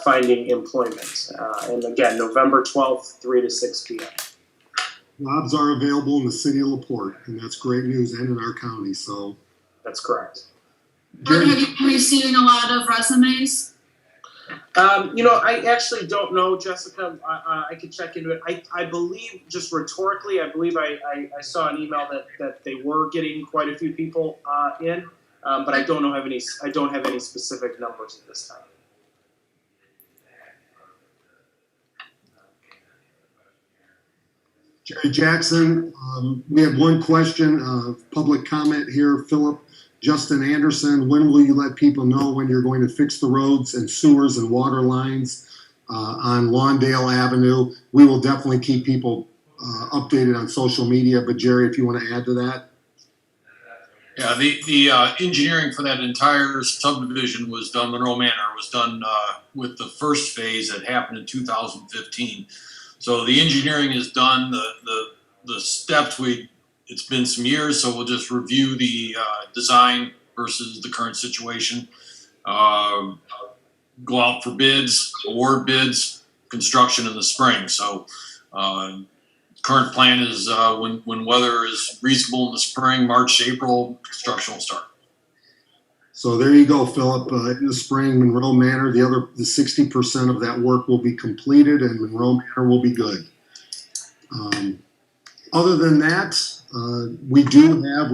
finding employment. And again, November 12th, 3 to 6 p.m. Jobs are available in the city of LaPorte, and that's great news, and in our county. So that's correct. Bert, have you been receiving a lot of resumes? I actually don't know, Jessica. I could check into it. I believe, just rhetorically, I saw an email that they were getting quite a few people in, but I don't have any specific numbers at this time. Jerry Jackson, we have one question of public comment here. Philip Justin Anderson, when will you let people know when you're going to fix the roads and sewers and water lines on Lawndale Avenue? We will definitely keep people updated on social media, but Jerry, if you want to add to that. Yeah, the engineering for that entire subdivision was done, Monroe Manor was done with the first phase that happened in 2015. So the engineering is done, the steps, it's been some years, so we'll just review the design versus the current situation. Go out for bids, award bids, construction in the spring. So current plan is when weather is reasonable in the spring, March, April, construction will start. So there you go, Philip. In the spring, Monroe Manor, the 60% of that work will be completed, and Monroe Manor will be good. Other than that, we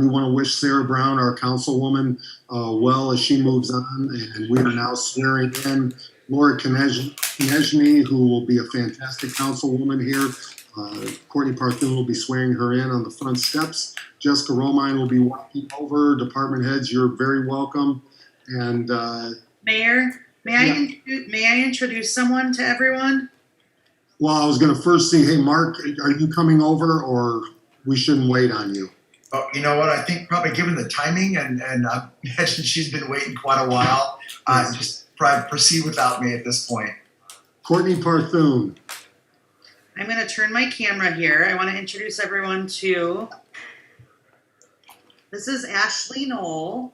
want to wish Sarah Brown, our councilwoman, well as she moves on, and we are now swearing in Laura Konechny, who will be a fantastic councilwoman here. Courtney Parthun will be swearing her in on the front steps. Jessica Romine will be walking over. Department heads, you're very welcome. And Mayor, may I introduce someone to everyone? Well, I was going to first see, hey, Mark, are you coming over, or we shouldn't wait on you? Oh, you know what? I think probably given the timing, and I imagine she's been waiting quite a while, just probably proceed without me at this point. Courtney Parthun. I'm going to turn my camera here. I want to introduce everyone to, this is Ashley Knoll.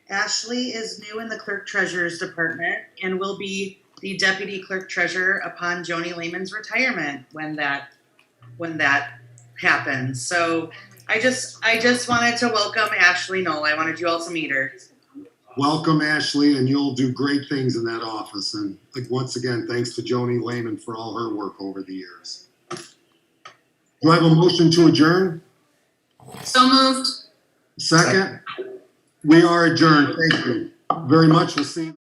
Ashley is new in the clerk treasurer's department and will be the deputy clerk treasurer upon Joni Lehman's retirement when that when that happens. So I just wanted to welcome Ashley Knoll. I wanted you all to meet her. Welcome, Ashley, and you'll do great things in that office. And once again, thanks to Joni Lehman for all her work over the years. Do I have a motion to adjourn? So moved. Second? We are adjourned. Thank you very much. We'll see you.